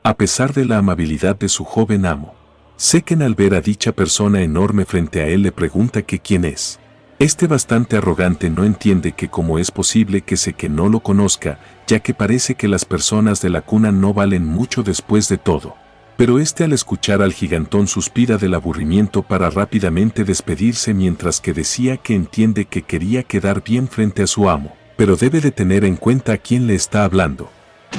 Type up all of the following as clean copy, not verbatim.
a pesar de la amabilidad de su joven amo. Seken, al ver a dicha persona enorme frente a él, le pregunta que quién es. Este, bastante arrogante, no entiende que cómo es posible que Seken no lo conozca, ya que parece que las personas de la cuna no valen mucho después de todo. Pero este, al escuchar al gigantón, suspira del aburrimiento para rápidamente despedirse, mientras que decía que entiende que quería quedar bien frente a su amo, pero debe de tener en cuenta a quién le está hablando.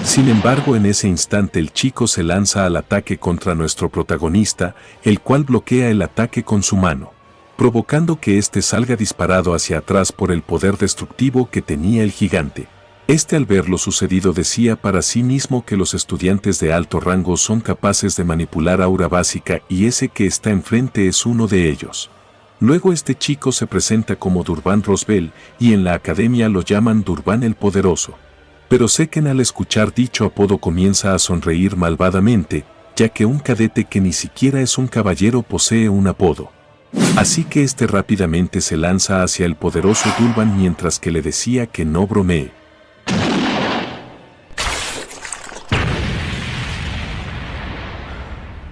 Sin embargo, en ese instante el chico se lanza al ataque contra nuestro protagonista, el cual bloquea el ataque con su mano, provocando que éste salga disparado hacia atrás por el poder destructivo que tenía el gigante. Este, al ver lo sucedido, decía para sí mismo que los estudiantes de alto rango son capaces de manipular aura básica y ese que está enfrente es uno de ellos. Luego este chico se presenta como Durban Rosbel y en la academia lo llaman Durban el Poderoso. Pero Seken, al escuchar dicho apodo, comienza a sonreír malvadamente, ya que un cadete que ni siquiera es un caballero posee un apodo. Así que este rápidamente se lanza hacia el poderoso Durban, mientras que le decía que no bromee.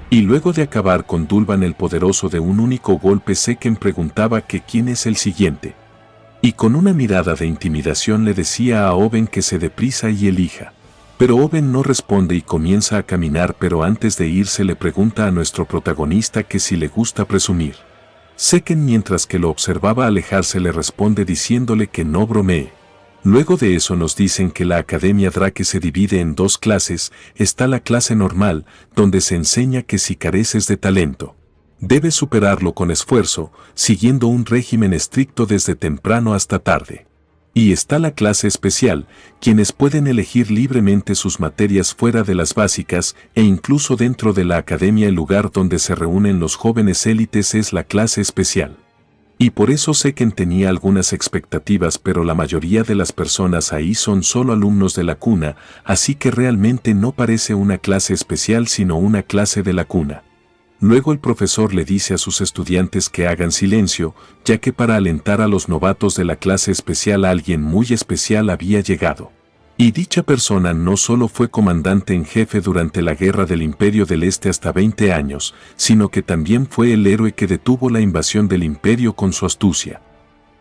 Y luego de acabar con Durban el Poderoso de un único golpe, Seken preguntaba que quién es el siguiente. Y con una mirada de intimidación le decía a Oben que se deprisa y elija. Pero Oben no responde y comienza a caminar, pero antes de irse le pregunta a nuestro protagonista que si le gusta presumir. Seken, mientras que lo observaba alejarse, le responde diciéndole que no bromee. Luego de eso nos dicen que la Academia Drake se divide en dos clases. Está la clase normal, donde se enseña que si careces de talento, debes superarlo con esfuerzo, siguiendo un régimen estricto desde temprano hasta tarde. Y está la clase especial, quienes pueden elegir libremente sus materias fuera de las básicas, e incluso dentro de la academia el lugar donde se reúnen los jóvenes élites es la clase especial. Y por eso Seken tenía algunas expectativas, pero la mayoría de las personas ahí son solo alumnos de la cuna, así que realmente no parece una clase especial sino una clase de la cuna. Luego el profesor le dice a sus estudiantes que hagan silencio, ya que para alentar a los novatos de la clase especial alguien muy especial había llegado. Y dicha persona no solo fue comandante en jefe durante la Guerra del Imperio del Este hasta 20 años, sino que también fue el héroe que detuvo la invasión del Imperio con su astucia.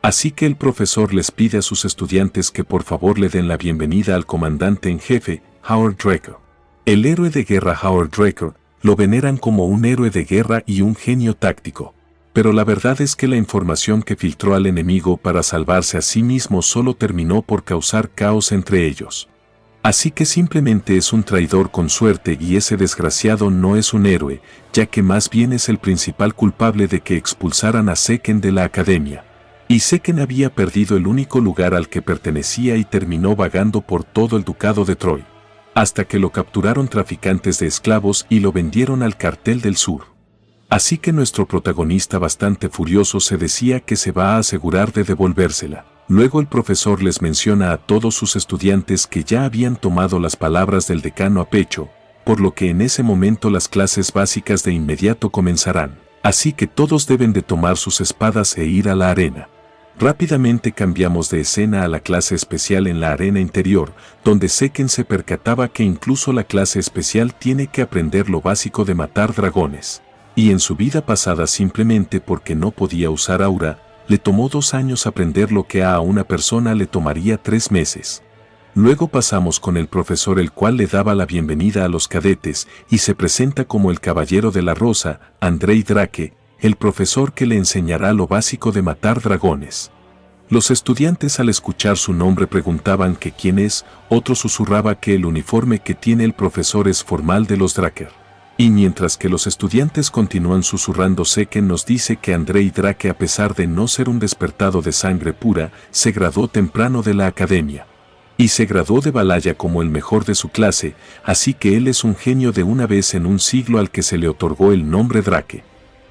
Así que el profesor les pide a sus estudiantes que por favor le den la bienvenida al comandante en jefe, Howard Draco. El héroe de guerra Howard Draco lo veneran como un héroe de guerra y un genio táctico. Pero la verdad es que la información que filtró al enemigo para salvarse a sí mismo solo terminó por causar caos entre ellos. Así que simplemente es un traidor con suerte, y ese desgraciado no es un héroe, ya que más bien es el principal culpable de que expulsaran a Seken de la academia. Y Seken había perdido el único lugar al que pertenecía y terminó vagando por todo el ducado de Troy, hasta que lo capturaron traficantes de esclavos y lo vendieron al cartel del sur. Así que nuestro protagonista, bastante furioso, se decía que se va a asegurar de devolvérsela. Luego el profesor les menciona a todos sus estudiantes que ya habían tomado las palabras del decano a pecho, por lo que en ese momento las clases básicas de inmediato comenzarán. Así que todos deben de tomar sus espadas e ir a la arena. Rápidamente cambiamos de escena a la clase especial en la arena interior, donde Seken se percataba que incluso la clase especial tiene que aprender lo básico de matar dragones. Y en su vida pasada, simplemente porque no podía usar aura, le tomó 2 años aprender lo que a una persona le tomaría 3 meses. Luego pasamos con el profesor, el cual le daba la bienvenida a los cadetes y se presenta como el Caballero de la Rosa, Andrei Drake, el profesor que le enseñará lo básico de matar dragones. Los estudiantes, al escuchar su nombre, preguntaban que quién es, otro susurraba que el uniforme que tiene el profesor es formal de los Draker. Y mientras que los estudiantes continúan susurrando, Seken nos dice que Andrei Drake, a pesar de no ser un despertado de sangre pura, se graduó temprano de la academia. Y se graduó de Balaya como el mejor de su clase, así que él es un genio de una vez en un siglo al que se le otorgó el nombre Drake.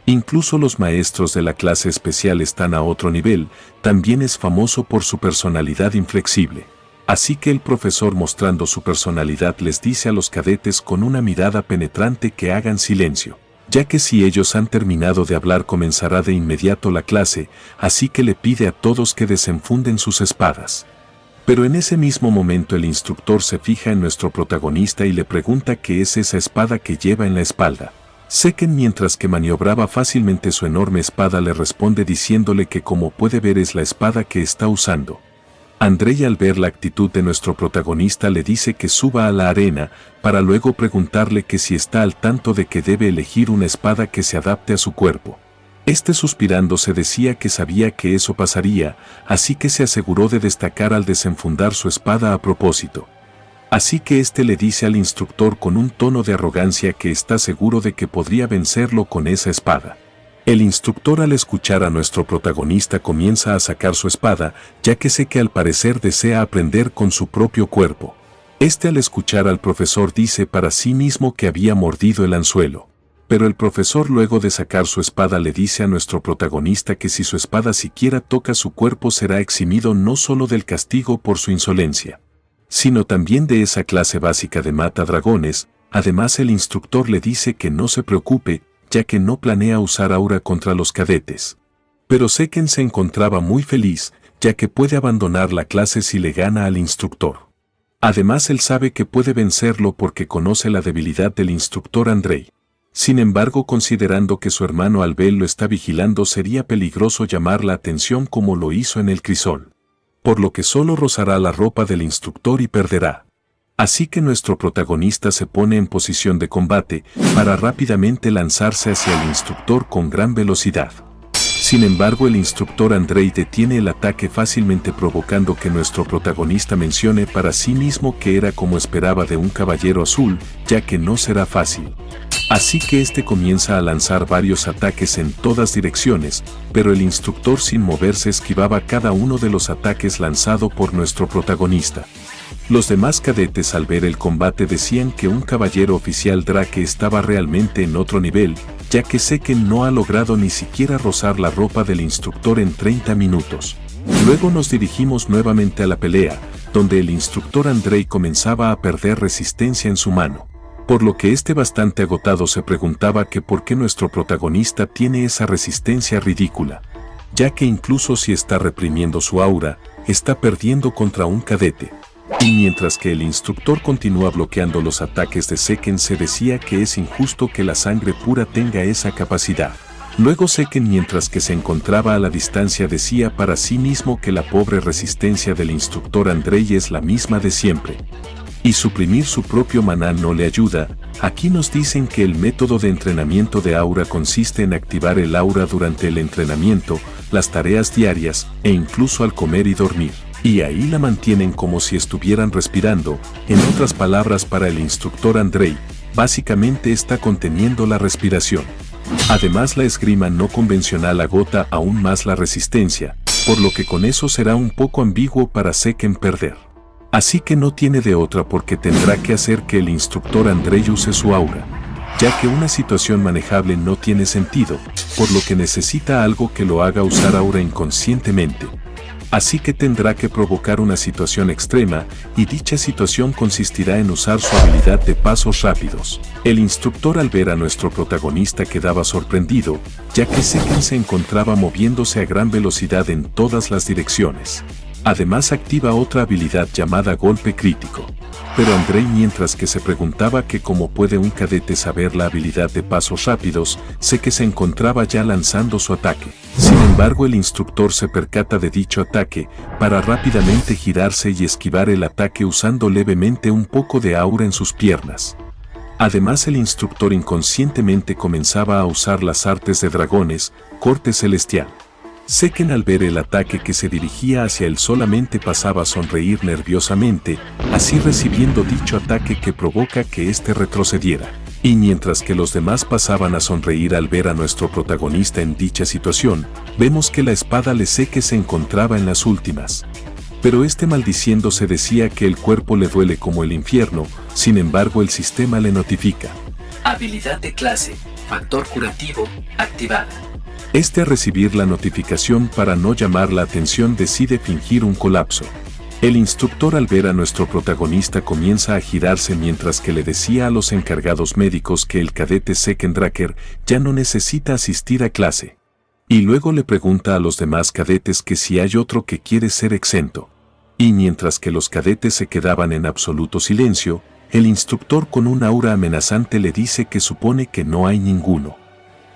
Incluso los maestros de la clase especial están a otro nivel, también es famoso por su personalidad inflexible. Así que el profesor, mostrando su personalidad, les dice a los cadetes con una mirada penetrante que hagan silencio, ya que si ellos han terminado de hablar comenzará de inmediato la clase, así que le pide a todos que desenfunden sus espadas. Pero en ese mismo momento el instructor se fija en nuestro protagonista y le pregunta qué es esa espada que lleva en la espalda. Seken, mientras que maniobraba fácilmente su enorme espada, le responde diciéndole que como puede ver es la espada que está usando. Andrei, al ver la actitud de nuestro protagonista, le dice que suba a la arena, para luego preguntarle que si está al tanto de que debe elegir una espada que se adapte a su cuerpo. Este, suspirando, se decía que sabía que eso pasaría, así que se aseguró de destacar al desenfundar su espada a propósito. Así que este le dice al instructor con un tono de arrogancia que está seguro de que podría vencerlo con esa espada. El instructor, al escuchar a nuestro protagonista, comienza a sacar su espada, ya que sé que al parecer desea aprender con su propio cuerpo. Este, al escuchar al profesor, dice para sí mismo que había mordido el anzuelo. Pero el profesor, luego de sacar su espada, le dice a nuestro protagonista que si su espada siquiera toca su cuerpo será eximido no solo del castigo por su insolencia, sino también de esa clase básica de mata dragones. Además, el instructor le dice que no se preocupe, ya que no planea usar aura contra los cadetes. Pero Seken se encontraba muy feliz, ya que puede abandonar la clase si le gana al instructor. Además, él sabe que puede vencerlo porque conoce la debilidad del instructor Andrei. Sin embargo, considerando que su hermano Albel lo está vigilando, sería peligroso llamar la atención como lo hizo en el crisol, por lo que solo rozará la ropa del instructor y perderá. Así que nuestro protagonista se pone en posición de combate para rápidamente lanzarse hacia el instructor con gran velocidad. Sin embargo, el instructor Andrei detiene el ataque fácilmente, provocando que nuestro protagonista mencione para sí mismo que era como esperaba de un caballero azul, ya que no será fácil. Así que este comienza a lanzar varios ataques en todas direcciones, pero el instructor, sin moverse, esquivaba cada uno de los ataques lanzado por nuestro protagonista. Los demás cadetes, al ver el combate, decían que un caballero oficial Drake estaba realmente en otro nivel, ya que Seken no ha logrado ni siquiera rozar la ropa del instructor en 30 minutos. Luego nos dirigimos nuevamente a la pelea, donde el instructor Andrei comenzaba a perder resistencia en su mano, por lo que este, bastante agotado, se preguntaba que por qué nuestro protagonista tiene esa resistencia ridícula, ya que incluso si está reprimiendo su aura, está perdiendo contra un cadete. Y mientras que el instructor continúa bloqueando los ataques de Seken, se decía que es injusto que la sangre pura tenga esa capacidad. Luego Seken, mientras que se encontraba a la distancia, decía para sí mismo que la pobre resistencia del instructor Andrei es la misma de siempre, y suprimir su propio maná no le ayuda. Aquí nos dicen que el método de entrenamiento de aura consiste en activar el aura durante el entrenamiento, las tareas diarias e incluso al comer y dormir. Y ahí la mantienen como si estuvieran respirando. En otras palabras, para el instructor Andrei, básicamente está conteniendo la respiración. Además, la esgrima no convencional agota aún más la resistencia, por lo que con eso será un poco ambiguo para Seken perder. Así que no tiene de otra, porque tendrá que hacer que el instructor Andrei use su aura, ya que una situación manejable no tiene sentido, por lo que necesita algo que lo haga usar aura inconscientemente. Así que tendrá que provocar una situación extrema, y dicha situación consistirá en usar su habilidad de pasos rápidos. El instructor, al ver a nuestro protagonista, quedaba sorprendido, ya que Seken se encontraba moviéndose a gran velocidad en todas las direcciones. Además, activa otra habilidad llamada golpe crítico. Pero Andrei, mientras que se preguntaba que cómo puede un cadete saber la habilidad de pasos rápidos, sé que se encontraba ya lanzando su ataque. Sin embargo, el instructor se percata de dicho ataque, para rápidamente girarse y esquivar el ataque usando levemente un poco de aura en sus piernas. Además, el instructor inconscientemente comenzaba a usar las artes de dragones, corte celestial. Seken, al ver el ataque que se dirigía hacia él, solamente pasaba a sonreír nerviosamente, así recibiendo dicho ataque que provoca que éste retrocediera. Y mientras que los demás pasaban a sonreír al ver a nuestro protagonista en dicha situación, vemos que la espada de Seken se encontraba en las últimas. Pero este, maldiciendo, se decía que el cuerpo le duele como el infierno. Sin embargo, el sistema le notifica: habilidad de clase, factor curativo, activada. Este, al recibir la notificación, para no llamar la atención, decide fingir un colapso. El instructor, al ver a nuestro protagonista, comienza a girarse mientras que le decía a los encargados médicos que el cadete Seken Draker ya no necesita asistir a clase. Y luego le pregunta a los demás cadetes que si hay otro que quiere ser exento. Y mientras que los cadetes se quedaban en absoluto silencio, el instructor con un aura amenazante le dice que supone que no hay ninguno.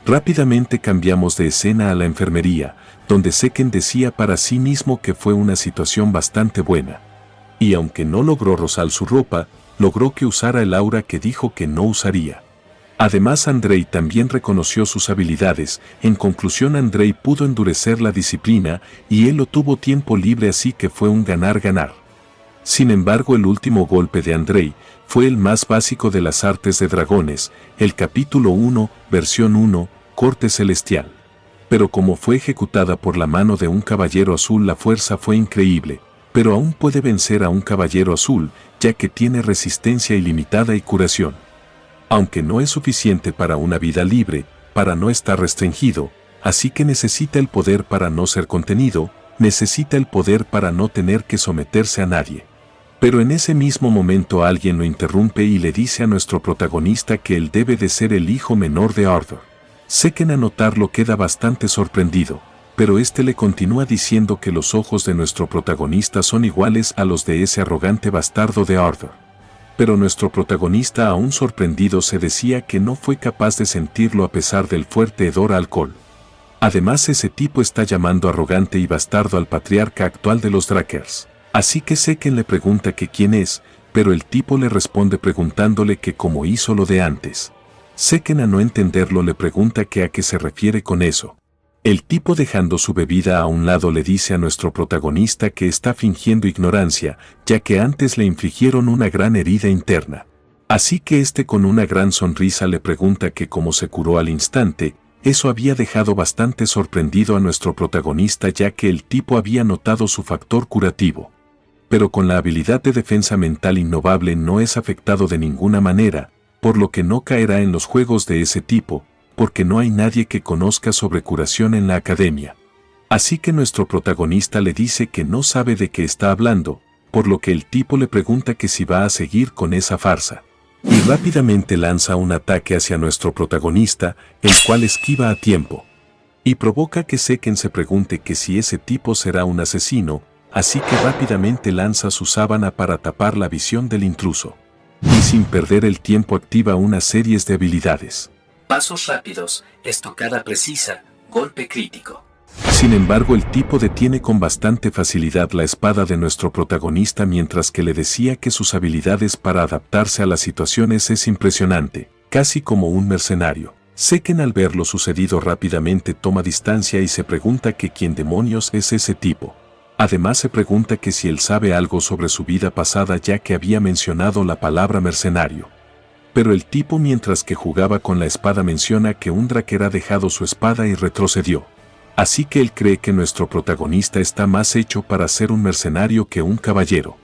Rápidamente cambiamos de escena a la enfermería, donde Seken decía para sí mismo que fue una situación bastante buena. Y aunque no logró rozar su ropa, logró que usara el aura que dijo que no usaría. Además, Andrei también reconoció sus habilidades. En conclusión, Andrei pudo endurecer la disciplina y él lo tuvo tiempo libre, así que fue un ganar-ganar. Sin embargo, el último golpe de Andrei fue el más básico de las artes de dragones, el capítulo 1, versión 1, corte celestial. Pero como fue ejecutada por la mano de un caballero azul, la fuerza fue increíble, pero aún puede vencer a un caballero azul, ya que tiene resistencia ilimitada y curación. Aunque no es suficiente para una vida libre, para no estar restringido, así que necesita el poder para no ser contenido, necesita el poder para no tener que someterse a nadie. Pero en ese mismo momento alguien lo interrumpe y le dice a nuestro protagonista que él debe de ser el hijo menor de Arthur. Seken al notarlo queda bastante sorprendido, pero este le continúa diciendo que los ojos de nuestro protagonista son iguales a los de ese arrogante bastardo de Arthur. Pero nuestro protagonista, aún sorprendido, se decía que no fue capaz de sentirlo a pesar del fuerte hedor a alcohol. Además, ese tipo está llamando arrogante y bastardo al patriarca actual de los Drakers. Así que Seken le pregunta que quién es, pero el tipo le responde preguntándole que cómo hizo lo de antes. Seken, a no entenderlo, le pregunta que a qué se refiere con eso. El tipo, dejando su bebida a un lado, le dice a nuestro protagonista que está fingiendo ignorancia, ya que antes le infligieron una gran herida interna. Así que este, con una gran sonrisa, le pregunta que cómo se curó al instante. Eso había dejado bastante sorprendido a nuestro protagonista, ya que el tipo había notado su factor curativo. Pero con la habilidad de defensa mental innovable no es afectado de ninguna manera, por lo que no caerá en los juegos de ese tipo, porque no hay nadie que conozca sobre curación en la academia. Así que nuestro protagonista le dice que no sabe de qué está hablando, por lo que el tipo le pregunta que si va a seguir con esa farsa. Y rápidamente lanza un ataque hacia nuestro protagonista, el cual esquiva a tiempo. Y provoca que Seken se pregunte que si ese tipo será un asesino, así que rápidamente lanza su sábana para tapar la visión del intruso. Y sin perder el tiempo activa una serie de habilidades. Pasos rápidos, estocada precisa, golpe crítico. Sin embargo, el tipo detiene con bastante facilidad la espada de nuestro protagonista, mientras que le decía que sus habilidades para adaptarse a las situaciones es impresionante, casi como un mercenario. Seken, al ver lo sucedido, rápidamente toma distancia y se pregunta que quién demonios es ese tipo. Además, se pregunta que si él sabe algo sobre su vida pasada, ya que había mencionado la palabra mercenario. Pero el tipo, mientras que jugaba con la espada, menciona que un Draker ha dejado su espada y retrocedió. Así que él cree que nuestro protagonista está más hecho para ser un mercenario que un caballero.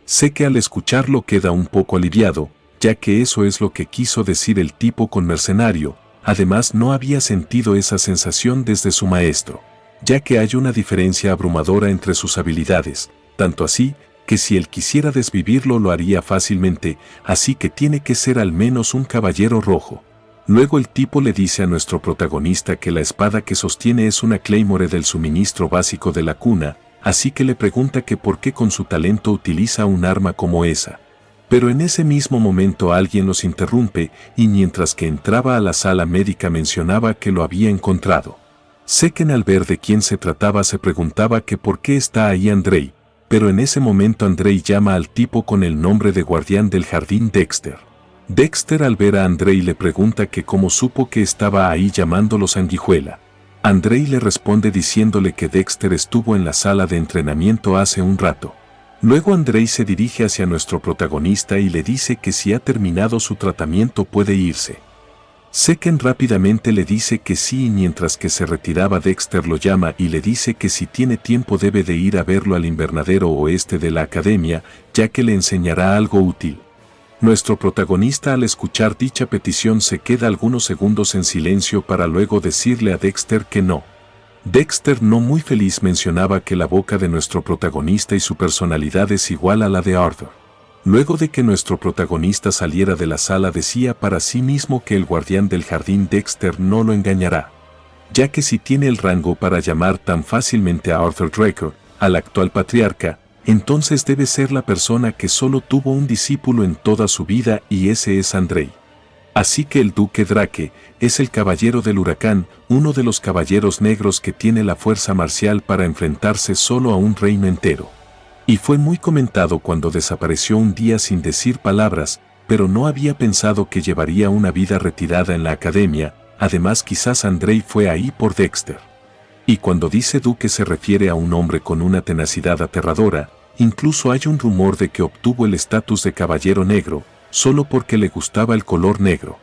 Sé que al escucharlo queda un poco aliviado, ya que eso es lo que quiso decir el tipo con mercenario. Además, no había sentido esa sensación desde su maestro, ya que hay una diferencia abrumadora entre sus habilidades, tanto así que si él quisiera desvivirlo lo haría fácilmente, así que tiene que ser al menos un caballero rojo. Luego el tipo le dice a nuestro protagonista que la espada que sostiene es una Claymore del suministro básico de la cuna, así que le pregunta que por qué con su talento utiliza un arma como esa. Pero en ese mismo momento alguien los interrumpe, y mientras que entraba a la sala médica mencionaba que lo había encontrado. Seken, al ver de quién se trataba, se preguntaba que por qué está ahí Andrei. Pero en ese momento Andrei llama al tipo con el nombre de guardián del jardín, Dexter. Dexter, al ver a Andrei, le pregunta que cómo supo que estaba ahí llamándolo sanguijuela. Andrei le responde diciéndole que Dexter estuvo en la sala de entrenamiento hace un rato. Luego Andrei se dirige hacia nuestro protagonista y le dice que si ha terminado su tratamiento puede irse. Seken rápidamente le dice que sí, y mientras que se retiraba Dexter lo llama y le dice que si tiene tiempo debe de ir a verlo al invernadero oeste de la academia, ya que le enseñará algo útil. Nuestro protagonista, al escuchar dicha petición, se queda algunos segundos en silencio para luego decirle a Dexter que no. Dexter, no muy feliz, mencionaba que la boca de nuestro protagonista y su personalidad es igual a la de Arthur. Luego de que nuestro protagonista saliera de la sala, decía para sí mismo que el guardián del jardín Dexter no lo engañará, ya que si tiene el rango para llamar tan fácilmente a Arthur Draker, al actual patriarca, entonces debe ser la persona que solo tuvo un discípulo en toda su vida y ese es Andrei. Así que el duque Drake es el caballero del huracán, uno de los caballeros negros que tiene la fuerza marcial para enfrentarse solo a un reino entero. Y fue muy comentado cuando desapareció un día sin decir palabras, pero no había pensado que llevaría una vida retirada en la academia, además quizás Andrei fue ahí por Dexter. Y cuando dice duque se refiere a un hombre con una tenacidad aterradora, incluso hay un rumor de que obtuvo el estatus de caballero negro, solo porque le gustaba el color negro.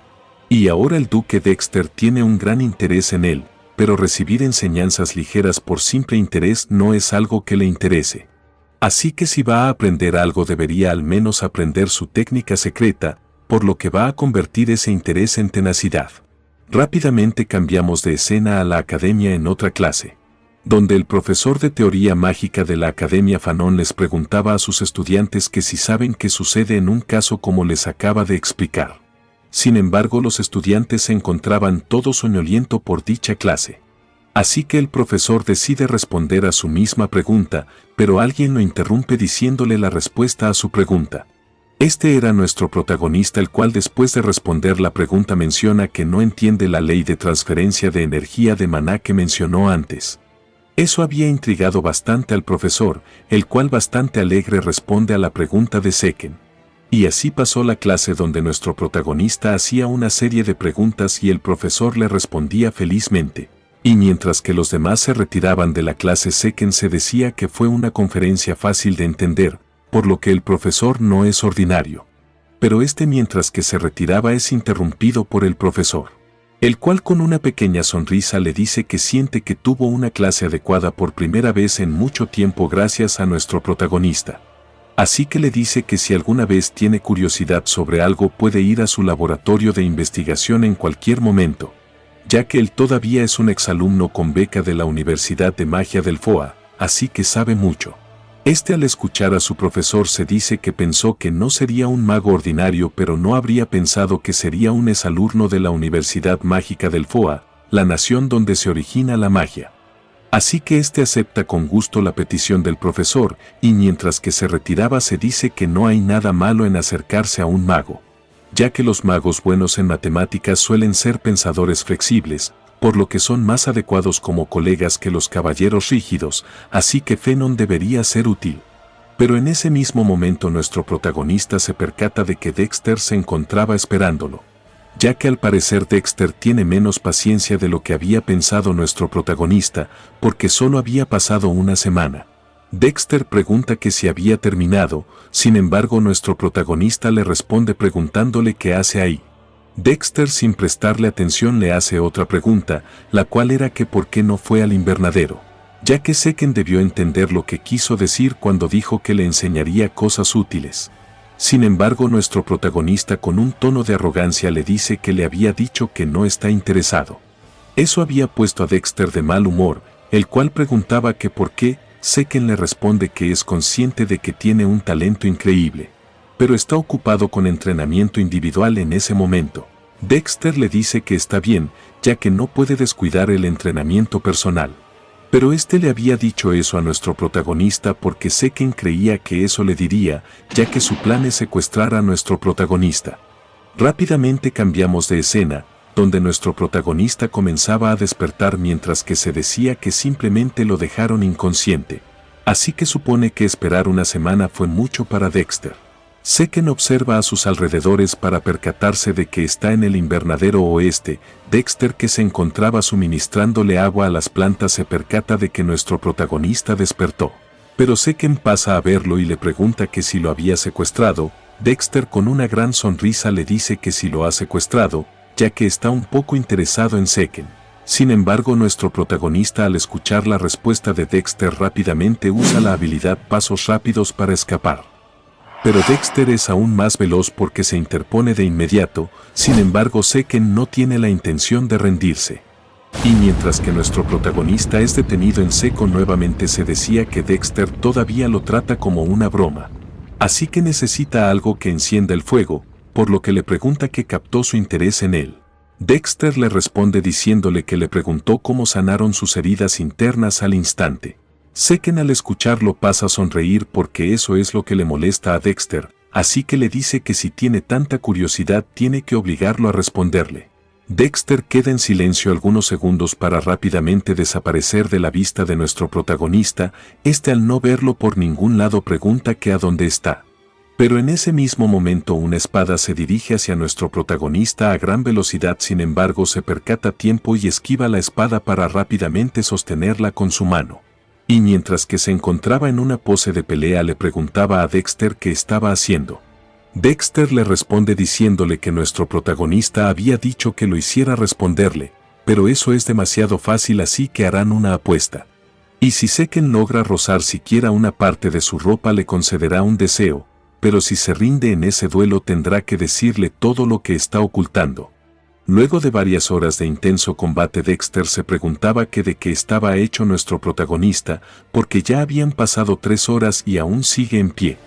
Y ahora el duque Dexter tiene un gran interés en él, pero recibir enseñanzas ligeras por simple interés no es algo que le interese. Así que si va a aprender algo debería al menos aprender su técnica secreta, por lo que va a convertir ese interés en tenacidad. Rápidamente cambiamos de escena a la academia en otra clase, donde el profesor de teoría mágica de la Academia Fanon les preguntaba a sus estudiantes que si saben qué sucede en un caso como les acaba de explicar. Sin embargo, los estudiantes se encontraban todos soñolientos por dicha clase. Así que el profesor decide responder a su misma pregunta, pero alguien lo interrumpe diciéndole la respuesta a su pregunta. Este era nuestro protagonista, el cual después de responder la pregunta menciona que no entiende la ley de transferencia de energía de maná que mencionó antes. Eso había intrigado bastante al profesor, el cual bastante alegre responde a la pregunta de Seken. Y así pasó la clase donde nuestro protagonista hacía una serie de preguntas y el profesor le respondía felizmente. Y mientras que los demás se retiraban de la clase, Seken se decía que fue una conferencia fácil de entender, por lo que el profesor no es ordinario. Pero mientras que se retiraba es interrumpido por el profesor, el cual con una pequeña sonrisa le dice que siente que tuvo una clase adecuada por primera vez en mucho tiempo gracias a nuestro protagonista. Así que le dice que si alguna vez tiene curiosidad sobre algo puede ir a su laboratorio de investigación en cualquier momento, ya que él todavía es un exalumno con beca de la Universidad de Magia del FOA, así que sabe mucho. Al escuchar a su profesor se dice que pensó que no sería un mago ordinario, pero no habría pensado que sería un exalumno de la Universidad Mágica del FOA, la nación donde se origina la magia. Así que acepta con gusto la petición del profesor, y mientras que se retiraba se dice que no hay nada malo en acercarse a un mago, ya que los magos buenos en matemáticas suelen ser pensadores flexibles, por lo que son más adecuados como colegas que los caballeros rígidos, así que Fanon debería ser útil. Pero en ese mismo momento nuestro protagonista se percata de que Dexter se encontraba esperándolo, ya que al parecer Dexter tiene menos paciencia de lo que había pensado nuestro protagonista, porque solo había pasado una semana. Dexter pregunta que si había terminado, sin embargo nuestro protagonista le responde preguntándole qué hace ahí. Dexter, sin prestarle atención, le hace otra pregunta, la cual era que por qué no fue al invernadero, ya que Seken debió entender lo que quiso decir cuando dijo que le enseñaría cosas útiles. Sin embargo, nuestro protagonista con un tono de arrogancia le dice que le había dicho que no está interesado. Eso había puesto a Dexter de mal humor, el cual preguntaba que por qué. Seken le responde que es consciente de que tiene un talento increíble, pero está ocupado con entrenamiento individual en ese momento. Dexter le dice que está bien, ya que no puede descuidar el entrenamiento personal. Pero le había dicho eso a nuestro protagonista porque Seken creía que eso le diría, ya que su plan es secuestrar a nuestro protagonista. Rápidamente cambiamos de escena, donde nuestro protagonista comenzaba a despertar mientras que se decía que simplemente lo dejaron inconsciente. Así que supone que esperar una semana fue mucho para Dexter. Seken observa a sus alrededores para percatarse de que está en el invernadero oeste. Dexter, que se encontraba suministrándole agua a las plantas, se percata de que nuestro protagonista despertó. Pero Seken pasa a verlo y le pregunta que si lo había secuestrado. Dexter con una gran sonrisa le dice que si lo ha secuestrado, ya que está un poco interesado en Seken. Sin embargo, nuestro protagonista, al escuchar la respuesta de Dexter, rápidamente usa la habilidad Pasos Rápidos para escapar. Pero Dexter es aún más veloz porque se interpone de inmediato. Sin embargo, Seken no tiene la intención de rendirse. Y mientras que nuestro protagonista es detenido en seco, nuevamente se decía que Dexter todavía lo trata como una broma. Así que necesita algo que encienda el fuego, por lo que le pregunta qué captó su interés en él. Dexter le responde diciéndole que le preguntó cómo sanaron sus heridas internas al instante. Seken al escucharlo pasa a sonreír porque eso es lo que le molesta a Dexter, así que le dice que si tiene tanta curiosidad tiene que obligarlo a responderle. Dexter queda en silencio algunos segundos para rápidamente desaparecer de la vista de nuestro protagonista. Al no verlo por ningún lado pregunta que a dónde está. Pero en ese mismo momento una espada se dirige hacia nuestro protagonista a gran velocidad, sin embargo se percata a tiempo y esquiva la espada para rápidamente sostenerla con su mano. Y mientras que se encontraba en una pose de pelea le preguntaba a Dexter qué estaba haciendo. Dexter le responde diciéndole que nuestro protagonista había dicho que lo hiciera responderle, pero eso es demasiado fácil, así que harán una apuesta. Y si Seken logra rozar siquiera una parte de su ropa le concederá un deseo, pero si se rinde en ese duelo tendrá que decirle todo lo que está ocultando. Luego de varias horas de intenso combate Dexter se preguntaba que de qué estaba hecho nuestro protagonista, porque ya habían pasado 3 horas y aún sigue en pie.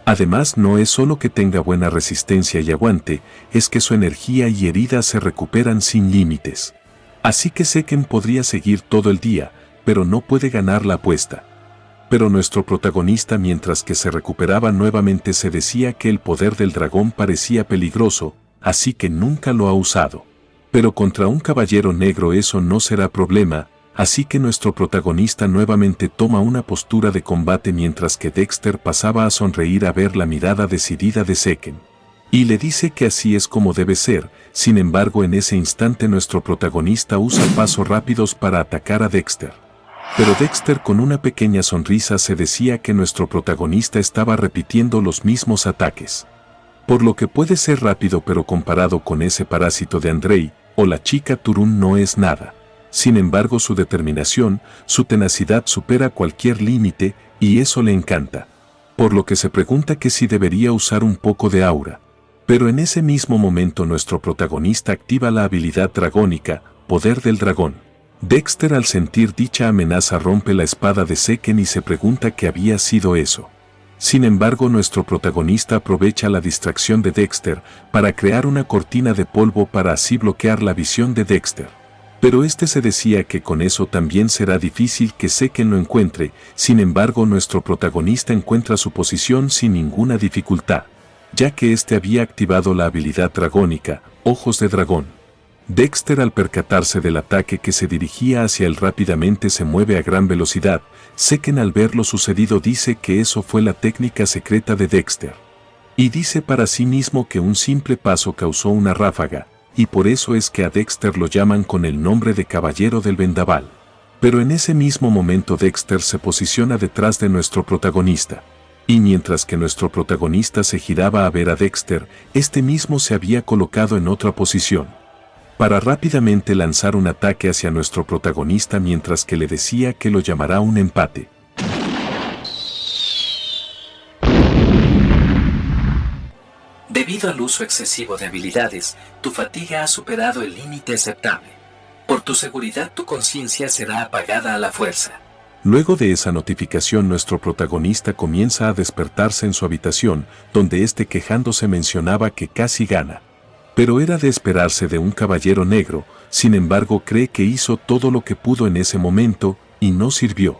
Además no es solo que tenga buena resistencia y aguante, es que su energía y heridas se recuperan sin límites. Así que Seken podría seguir todo el día, pero no puede ganar la apuesta. Pero nuestro protagonista, mientras que se recuperaba nuevamente, se decía que el poder del dragón parecía peligroso, así que nunca lo ha usado. Pero contra un caballero negro eso no será problema, así que nuestro protagonista nuevamente toma una postura de combate mientras que Dexter pasaba a sonreír a ver la mirada decidida de Seken. Y le dice que así es como debe ser. Sin embargo, en ese instante nuestro protagonista usa pasos rápidos para atacar a Dexter. Pero Dexter con una pequeña sonrisa se decía que nuestro protagonista estaba repitiendo los mismos ataques. Por lo que puede ser rápido, pero comparado con ese parásito de Andrei o la chica Turun no es nada. Sin embargo, su determinación, su tenacidad supera cualquier límite y eso le encanta. Por lo que se pregunta que si debería usar un poco de aura. Pero en ese mismo momento nuestro protagonista activa la habilidad dragónica, Poder del Dragón. Dexter, al sentir dicha amenaza, rompe la espada de Seken y se pregunta qué había sido eso. Sin embargo, nuestro protagonista aprovecha la distracción de Dexter para crear una cortina de polvo para así bloquear la visión de Dexter. Pero se decía que con eso también será difícil que Seken lo encuentre. Sin embargo, nuestro protagonista encuentra su posición sin ninguna dificultad, ya que había activado la habilidad dragónica, Ojos de Dragón. Dexter, al percatarse del ataque que se dirigía hacia él, rápidamente se mueve a gran velocidad. Seken, al ver lo sucedido, dice que eso fue la técnica secreta de Dexter. Y dice para sí mismo que un simple paso causó una ráfaga, y por eso es que a Dexter lo llaman con el nombre de Caballero del Vendaval. Pero en ese mismo momento Dexter se posiciona detrás de nuestro protagonista. Y mientras que nuestro protagonista se giraba a ver a Dexter, mismo se había colocado en otra posición para rápidamente lanzar un ataque hacia nuestro protagonista, mientras que le decía que lo llamará un empate. Debido al uso excesivo de habilidades, tu fatiga ha superado el límite aceptable. Por tu seguridad, tu conciencia será apagada a la fuerza. Luego de esa notificación, nuestro protagonista comienza a despertarse en su habitación, donde quejándose mencionaba que casi gana. Pero era de esperarse de un caballero negro. Sin embargo, cree que hizo todo lo que pudo en ese momento, y no sirvió.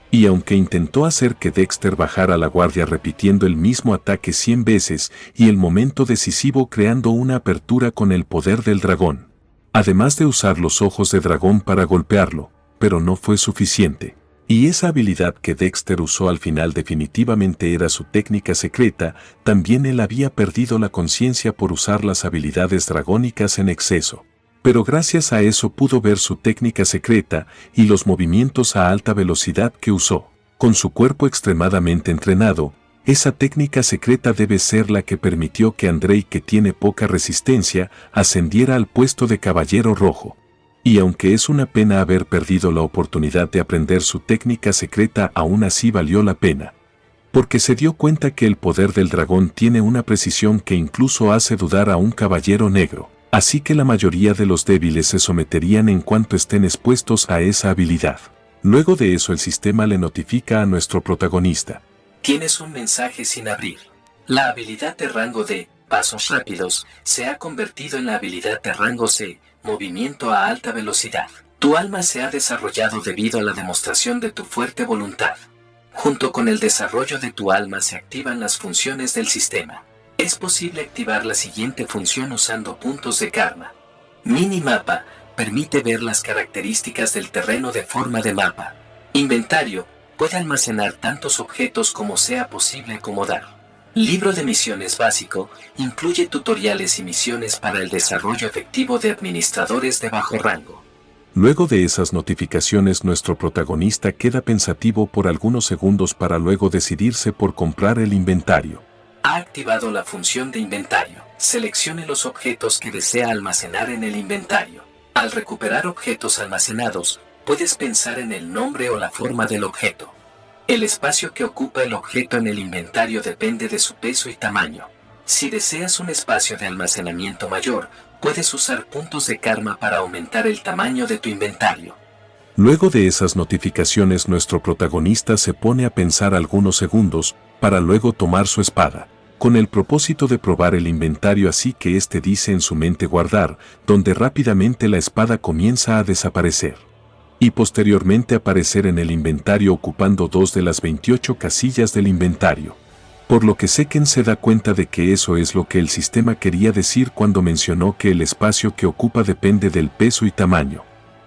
Y aunque intentó hacer que Dexter bajara la guardia repitiendo el mismo ataque 100 veces, y el momento decisivo creando una apertura con el poder del dragón, además de usar los ojos de dragón para golpearlo, pero no fue suficiente. Y esa habilidad que Dexter usó al final definitivamente era su técnica secreta. También él había perdido la conciencia por usar las habilidades dragónicas en exceso. Pero gracias a eso pudo ver su técnica secreta y los movimientos a alta velocidad que usó. Con su cuerpo extremadamente entrenado, esa técnica secreta debe ser la que permitió que Andrei, que tiene poca resistencia, ascendiera al puesto de Caballero Rojo. Y aunque es una pena haber perdido la oportunidad de aprender su técnica secreta, aún así valió la pena. Porque se dio cuenta que el poder del dragón tiene una precisión que incluso hace dudar a un caballero negro. Así que la mayoría de los débiles se someterían en cuanto estén expuestos a esa habilidad. Luego de eso, el sistema le notifica a nuestro protagonista: tienes un mensaje sin abrir. La habilidad de rango D, Pasos Rápidos, se ha convertido en la habilidad de rango C, Movimiento a alta velocidad. Tu alma se ha desarrollado debido a la demostración de tu fuerte voluntad. Junto con el desarrollo de tu alma se activan las funciones del sistema. Es posible activar la siguiente función usando puntos de karma. Minimapa permite ver las características del terreno de forma de mapa. Inventario puede almacenar tantos objetos como sea posible acomodar. Libro de misiones básico incluye tutoriales y misiones para el desarrollo efectivo de administradores de bajo rango. Luego de esas notificaciones, nuestro protagonista queda pensativo por algunos segundos para luego decidirse por comprar el inventario. Ha activado la función de inventario. Seleccione los objetos que desea almacenar en el inventario. Al recuperar objetos almacenados, puedes pensar en el nombre o la forma del objeto. El espacio que ocupa el objeto en el inventario depende de su peso y tamaño. Si deseas un espacio de almacenamiento mayor, puedes usar puntos de karma para aumentar el tamaño de tu inventario. Luego de esas notificaciones, nuestro protagonista se pone a pensar algunos segundos, para luego tomar su espada, con el propósito de probar el inventario, así que este dice en su mente guardar, donde rápidamente la espada comienza a desaparecer. Y posteriormente aparecer en el inventario ocupando 2 de las 28 casillas del inventario. Por lo que Seken se da cuenta de que eso es lo que el sistema quería decir cuando mencionó que el espacio que ocupa depende del peso y tamaño.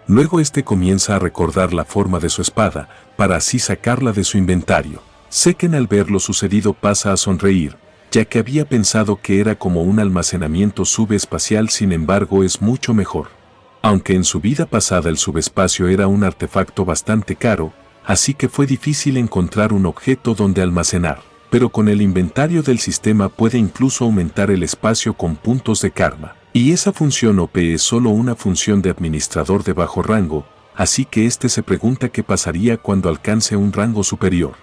Luego este comienza a recordar la forma de su espada, para así sacarla de su inventario. Seken, al ver lo sucedido, pasa a sonreír, ya que había pensado que era como un almacenamiento subespacial, sin embargo es mucho mejor. Aunque en su vida pasada el subespacio era un artefacto bastante caro, así que fue difícil encontrar un objeto donde almacenar. Pero con el inventario del sistema puede incluso aumentar el espacio con puntos de karma. Y esa función OP es solo una función de administrador de bajo rango, así que este se pregunta qué pasaría cuando alcance un rango superior.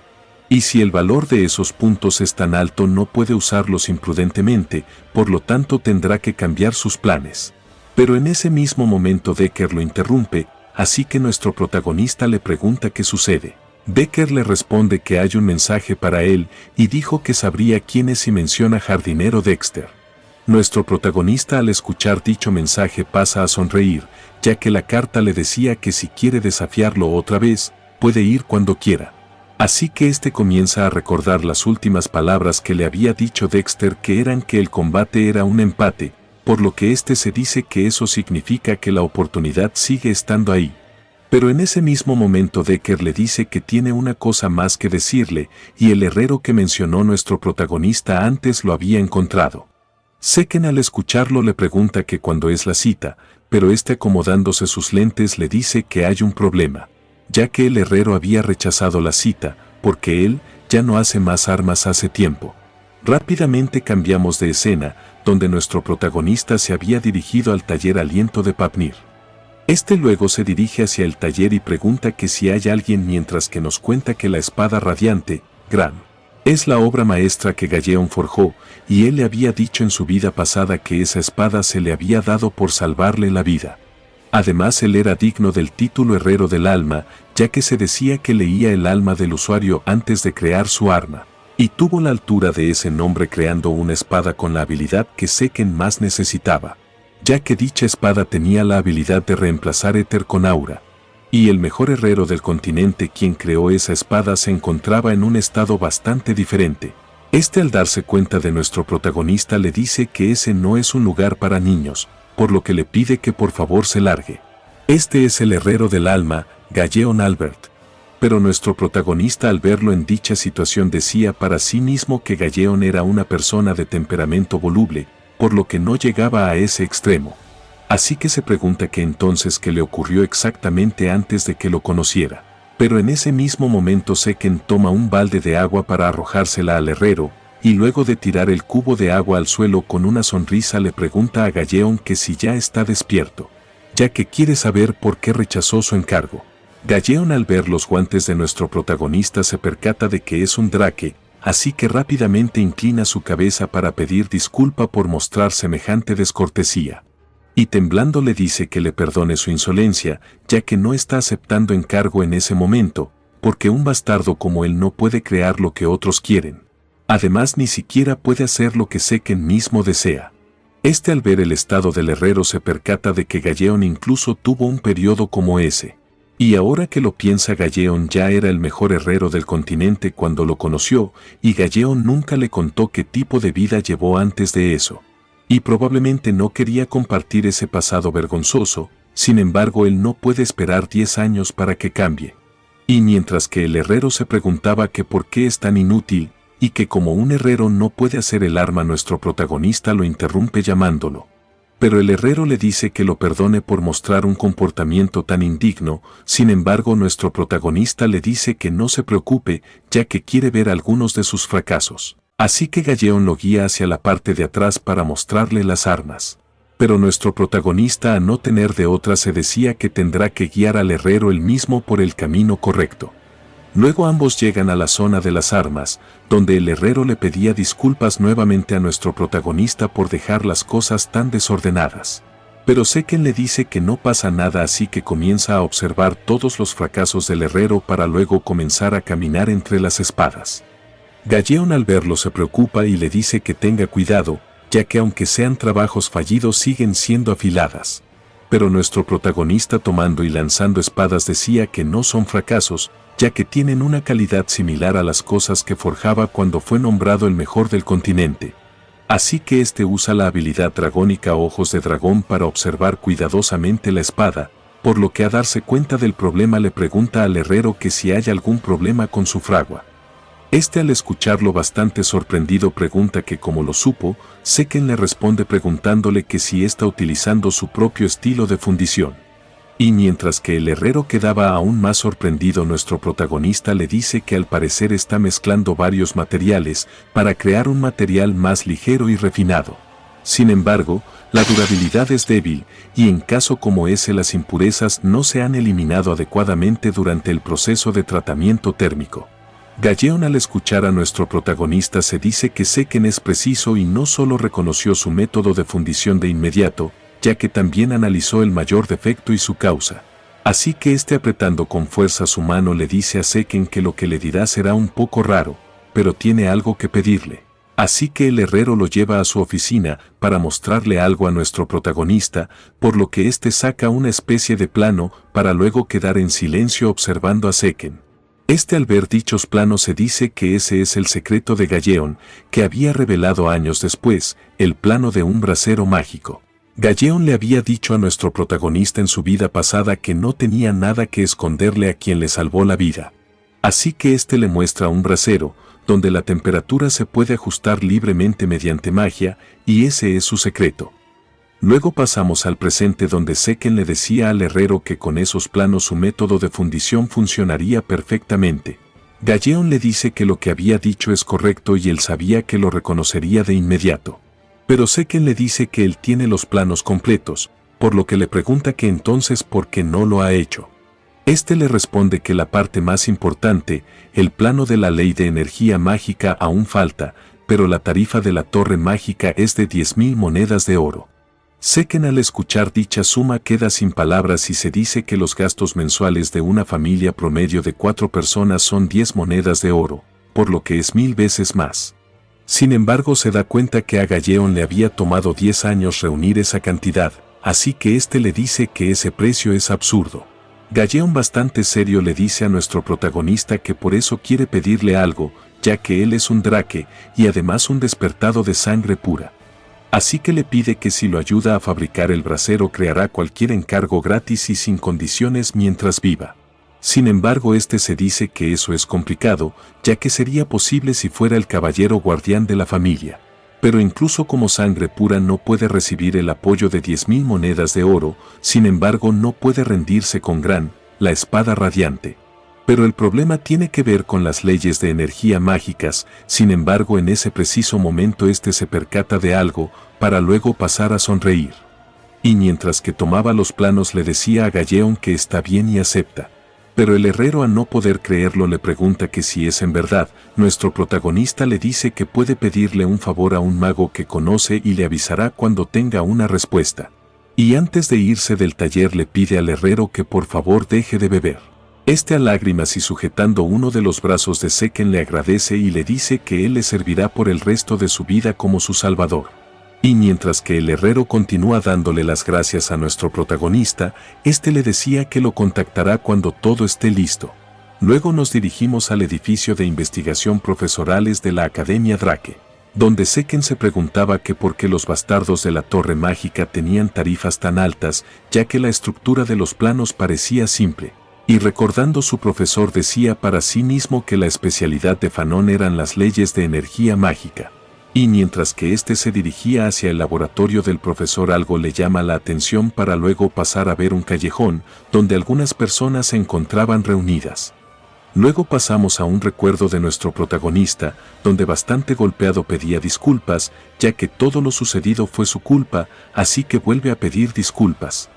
Y si el valor de esos puntos es tan alto, no puede usarlos imprudentemente, por lo tanto tendrá que cambiar sus planes. Pero en ese mismo momento Decker lo interrumpe, así que nuestro protagonista le pregunta qué sucede. Decker le responde que hay un mensaje para él y dijo que sabría quién es si menciona Jardinero Dexter. Nuestro protagonista, al escuchar dicho mensaje, pasa a sonreír, ya que la carta le decía que si quiere desafiarlo otra vez, puede ir cuando quiera. Así que este comienza a recordar las últimas palabras que le había dicho Dexter, que eran que el combate era un empate, por lo que este se dice que eso significa que la oportunidad sigue estando ahí. Pero en ese mismo momento Decker le dice que tiene una cosa más que decirle, y el herrero que mencionó nuestro protagonista antes lo había encontrado. Seken, al escucharlo, le pregunta que cuándo es la cita, pero este, acomodándose sus lentes, le dice que hay un problema, ya que el herrero había rechazado la cita, porque él ya no hace más armas hace tiempo. Rápidamente cambiamos de escena, donde nuestro protagonista se había dirigido al taller Aliento de Papnir. Este luego se dirige hacia el taller y pregunta que si hay alguien, mientras que nos cuenta que la espada radiante, Gran, es la obra maestra que Galleon forjó, y él le había dicho en su vida pasada que esa espada se le había dado por salvarle la vida. Además, él era digno del título Herrero del Alma, ya que se decía que leía el alma del usuario antes de crear su arma, y tuvo la altura de ese nombre creando una espada con la habilidad que Seken más necesitaba, ya que dicha espada tenía la habilidad de reemplazar éter con aura. Y el mejor herrero del continente, quien creó esa espada, se encontraba en un estado bastante diferente. Este, al darse cuenta de nuestro protagonista, le dice que ese no es un lugar para niños, por lo que le pide que por favor se largue. Este es el herrero del alma, Galleon Albert. Pero nuestro protagonista, al verlo en dicha situación, decía para sí mismo que Galleon era una persona de temperamento voluble, por lo que no llegaba a ese extremo. Así que se pregunta que entonces qué le ocurrió exactamente antes de que lo conociera. Pero en ese mismo momento Seken toma un balde de agua para arrojársela al herrero, y luego de tirar el cubo de agua al suelo, con una sonrisa le pregunta a Galleon que si ya está despierto, ya que quiere saber por qué rechazó su encargo. Galleon, al ver los guantes de nuestro protagonista, se percata de que es un drake, así que rápidamente inclina su cabeza para pedir disculpa por mostrar semejante descortesía. Y temblando le dice que le perdone su insolencia, ya que no está aceptando encargo en ese momento, porque un bastardo como él no puede crear lo que otros quieren. Además, ni siquiera puede hacer lo que Seken mismo desea. Al ver el estado del herrero se percata de que Galleon incluso tuvo un periodo como ese. Y ahora que lo piensa, Galleon ya era el mejor herrero del continente cuando lo conoció, y Galleon nunca le contó qué tipo de vida llevó antes de eso. Y probablemente no quería compartir ese pasado vergonzoso, sin embargo él no puede esperar 10 años para que cambie. Y mientras que el herrero se preguntaba que por qué es tan inútil, y que como un herrero no puede hacer el arma, nuestro protagonista lo interrumpe llamándolo. Pero el herrero le dice que lo perdone por mostrar un comportamiento tan indigno, sin embargo nuestro protagonista le dice que no se preocupe, ya que quiere ver algunos de sus fracasos. Así que Galleon lo guía hacia la parte de atrás para mostrarle las armas. Pero nuestro protagonista, a no tener de otra, se decía que tendrá que guiar al herrero él mismo por el camino correcto. Luego ambos llegan a la zona de las armas, donde el herrero le pedía disculpas nuevamente a nuestro protagonista por dejar las cosas tan desordenadas. Pero Seken le dice que no pasa nada, así que comienza a observar todos los fracasos del herrero para luego comenzar a caminar entre las espadas. Galleon al verlo se preocupa y le dice que tenga cuidado, ya que aunque sean trabajos fallidos siguen siendo afiladas. Pero nuestro protagonista, tomando y lanzando espadas, decía que no son fracasos, ya que tienen una calidad similar a las cosas que forjaba cuando fue nombrado el mejor del continente. Así que usa la habilidad dragónica Ojos de Dragón para observar cuidadosamente la espada, por lo que, a darse cuenta del problema, le pregunta al herrero que si hay algún problema con su fragua. Al escucharlo, bastante sorprendido, pregunta que cómo lo supo. Seken le responde preguntándole que si está utilizando su propio estilo de fundición. Y mientras que el herrero quedaba aún más sorprendido, nuestro protagonista le dice que al parecer está mezclando varios materiales para crear un material más ligero y refinado. Sin embargo, la durabilidad es débil, y en caso como ese las impurezas no se han eliminado adecuadamente durante el proceso de tratamiento térmico. Galleon, al escuchar a nuestro protagonista, se dice que Seken es preciso y no solo reconoció su método de fundición de inmediato, ya que también analizó el mayor defecto y su causa. Así que apretando con fuerza su mano, le dice a Seken que lo que le dirá será un poco raro, pero tiene algo que pedirle. Así que el herrero lo lleva a su oficina para mostrarle algo a nuestro protagonista, por lo que saca una especie de plano para luego quedar en silencio observando a Seken. Al ver dichos planos se dice que ese es el secreto de Galleon, que había revelado años después, el plano de un brasero mágico. Galleon le había dicho a nuestro protagonista en su vida pasada que no tenía nada que esconderle a quien le salvó la vida. Así que le muestra un brasero, donde la temperatura se puede ajustar libremente mediante magia, y ese es su secreto. Luego pasamos al presente, donde Seken le decía al herrero que con esos planos su método de fundición funcionaría perfectamente. Galleon le dice que lo que había dicho es correcto y él sabía que lo reconocería de inmediato. Pero Seken le dice que él tiene los planos completos, por lo que le pregunta que entonces por qué no lo ha hecho. Le responde que la parte más importante, el plano de la ley de energía mágica, aún falta, pero la tarifa de la torre mágica es de 10.000 monedas de oro. Seken, al escuchar dicha suma, queda sin palabras y se dice que los gastos mensuales de una familia promedio de 4 personas son 10 monedas de oro, por lo que es 1000 veces más. Sin embargo, se da cuenta que a Galleon le había tomado 10 años reunir esa cantidad, así que le dice que ese precio es absurdo. Galleon, bastante serio, le dice a nuestro protagonista que por eso quiere pedirle algo, ya que él es un drake y además un despertado de sangre pura. Así que le pide que si lo ayuda a fabricar el brasero creará cualquier encargo gratis y sin condiciones mientras viva. Sin embargo, se dice que eso es complicado, ya que sería posible si fuera el caballero guardián de la familia. Pero incluso como sangre pura no puede recibir el apoyo de 10.000 monedas de oro, sin embargo no puede rendirse con la espada radiante. Pero el problema tiene que ver con las leyes de energía mágicas. Sin embargo, en ese preciso momento se percata de algo, para luego pasar a sonreír. Y mientras que tomaba los planos le decía a Galleon que está bien y acepta. Pero el herrero, a no poder creerlo, le pregunta que si es en verdad. Nuestro protagonista le dice que puede pedirle un favor a un mago que conoce y le avisará cuando tenga una respuesta. Y antes de irse del taller le pide al herrero que por favor deje de beber. A lágrimas y sujetando uno de los brazos de Seken le agradece y le dice que él le servirá por el resto de su vida como su salvador. Y mientras que el herrero continúa dándole las gracias a nuestro protagonista, este le decía que lo contactará cuando todo esté listo. Luego nos dirigimos al edificio de investigación profesorales de la Academia Drake, donde Seken se preguntaba que por qué los bastardos de la Torre Mágica tenían tarifas tan altas, ya que la estructura de los planos parecía simple. Y recordando su profesor decía para sí mismo que la especialidad de Fanon eran las leyes de energía mágica. Y mientras que éste se dirigía hacia el laboratorio del profesor, algo le llama la atención para luego pasar a ver un callejón donde algunas personas se encontraban reunidas. Luego pasamos a un recuerdo de nuestro protagonista, donde bastante golpeado pedía disculpas, ya que todo lo sucedido fue su culpa, así que vuelve a pedir disculpas.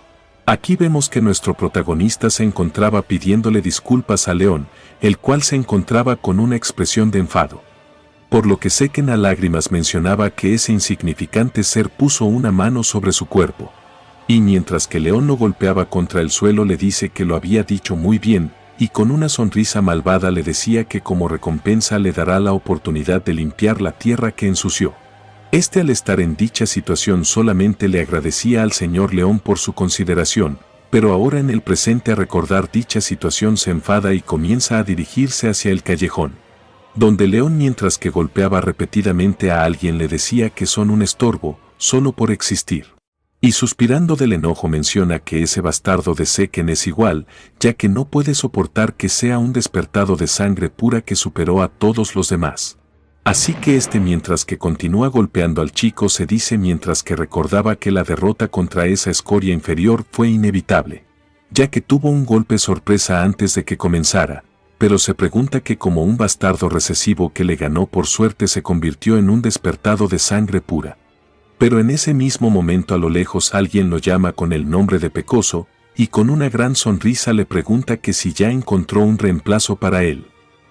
Aquí vemos que nuestro protagonista se encontraba pidiéndole disculpas a León, el cual se encontraba con una expresión de enfado. Por lo que Seken a lágrimas mencionaba que ese insignificante ser puso una mano sobre su cuerpo. Y mientras que León lo golpeaba contra el suelo le dice que lo había dicho muy bien, y con una sonrisa malvada le decía que como recompensa le dará la oportunidad de limpiar la tierra que ensució. Este al estar en dicha situación solamente le agradecía al señor León por su consideración, pero ahora en el presente a recordar dicha situación se enfada y comienza a dirigirse hacia el callejón, donde León mientras que golpeaba repetidamente a alguien le decía que son un estorbo, solo por existir. Y suspirando del enojo menciona que ese bastardo de Seken es igual, ya que no puede soportar que sea un despertado de sangre pura que superó a todos los demás. Así que mientras que continúa golpeando al chico se dice mientras que recordaba que la derrota contra esa escoria inferior fue inevitable, ya que tuvo un golpe sorpresa antes de que comenzara, pero se pregunta que como un bastardo recesivo que le ganó por suerte se convirtió en un despertado de sangre pura. Pero en ese mismo momento a lo lejos alguien lo llama con el nombre de Pecoso, y con una gran sonrisa le pregunta que si ya encontró un reemplazo para él.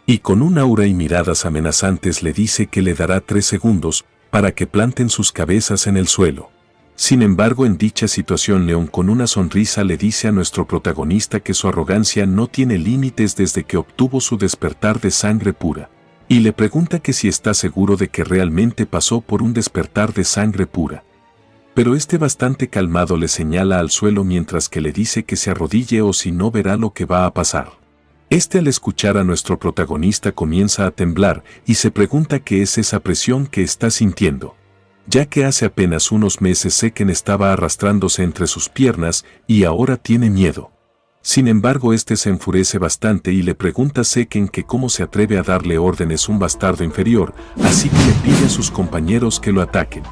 Y con un aura y miradas amenazantes le dice que le dará 3 segundos, para que planten sus cabezas en el suelo. Sin embargo en dicha situación León con una sonrisa le dice a nuestro protagonista que su arrogancia no tiene límites desde que obtuvo su despertar de sangre pura. Y le pregunta que si está seguro de que realmente pasó por un despertar de sangre pura. Pero bastante calmado le señala al suelo mientras que le dice que se arrodille o si no verá lo que va a pasar. Al escuchar a nuestro protagonista comienza a temblar y se pregunta qué es esa presión que está sintiendo, ya que hace apenas unos meses Seken estaba arrastrándose entre sus piernas y ahora tiene miedo. Sin embargo se enfurece bastante y le pregunta a Seken que cómo se atreve a darle órdenes un bastardo inferior, así que le pide a sus compañeros que lo ataquen.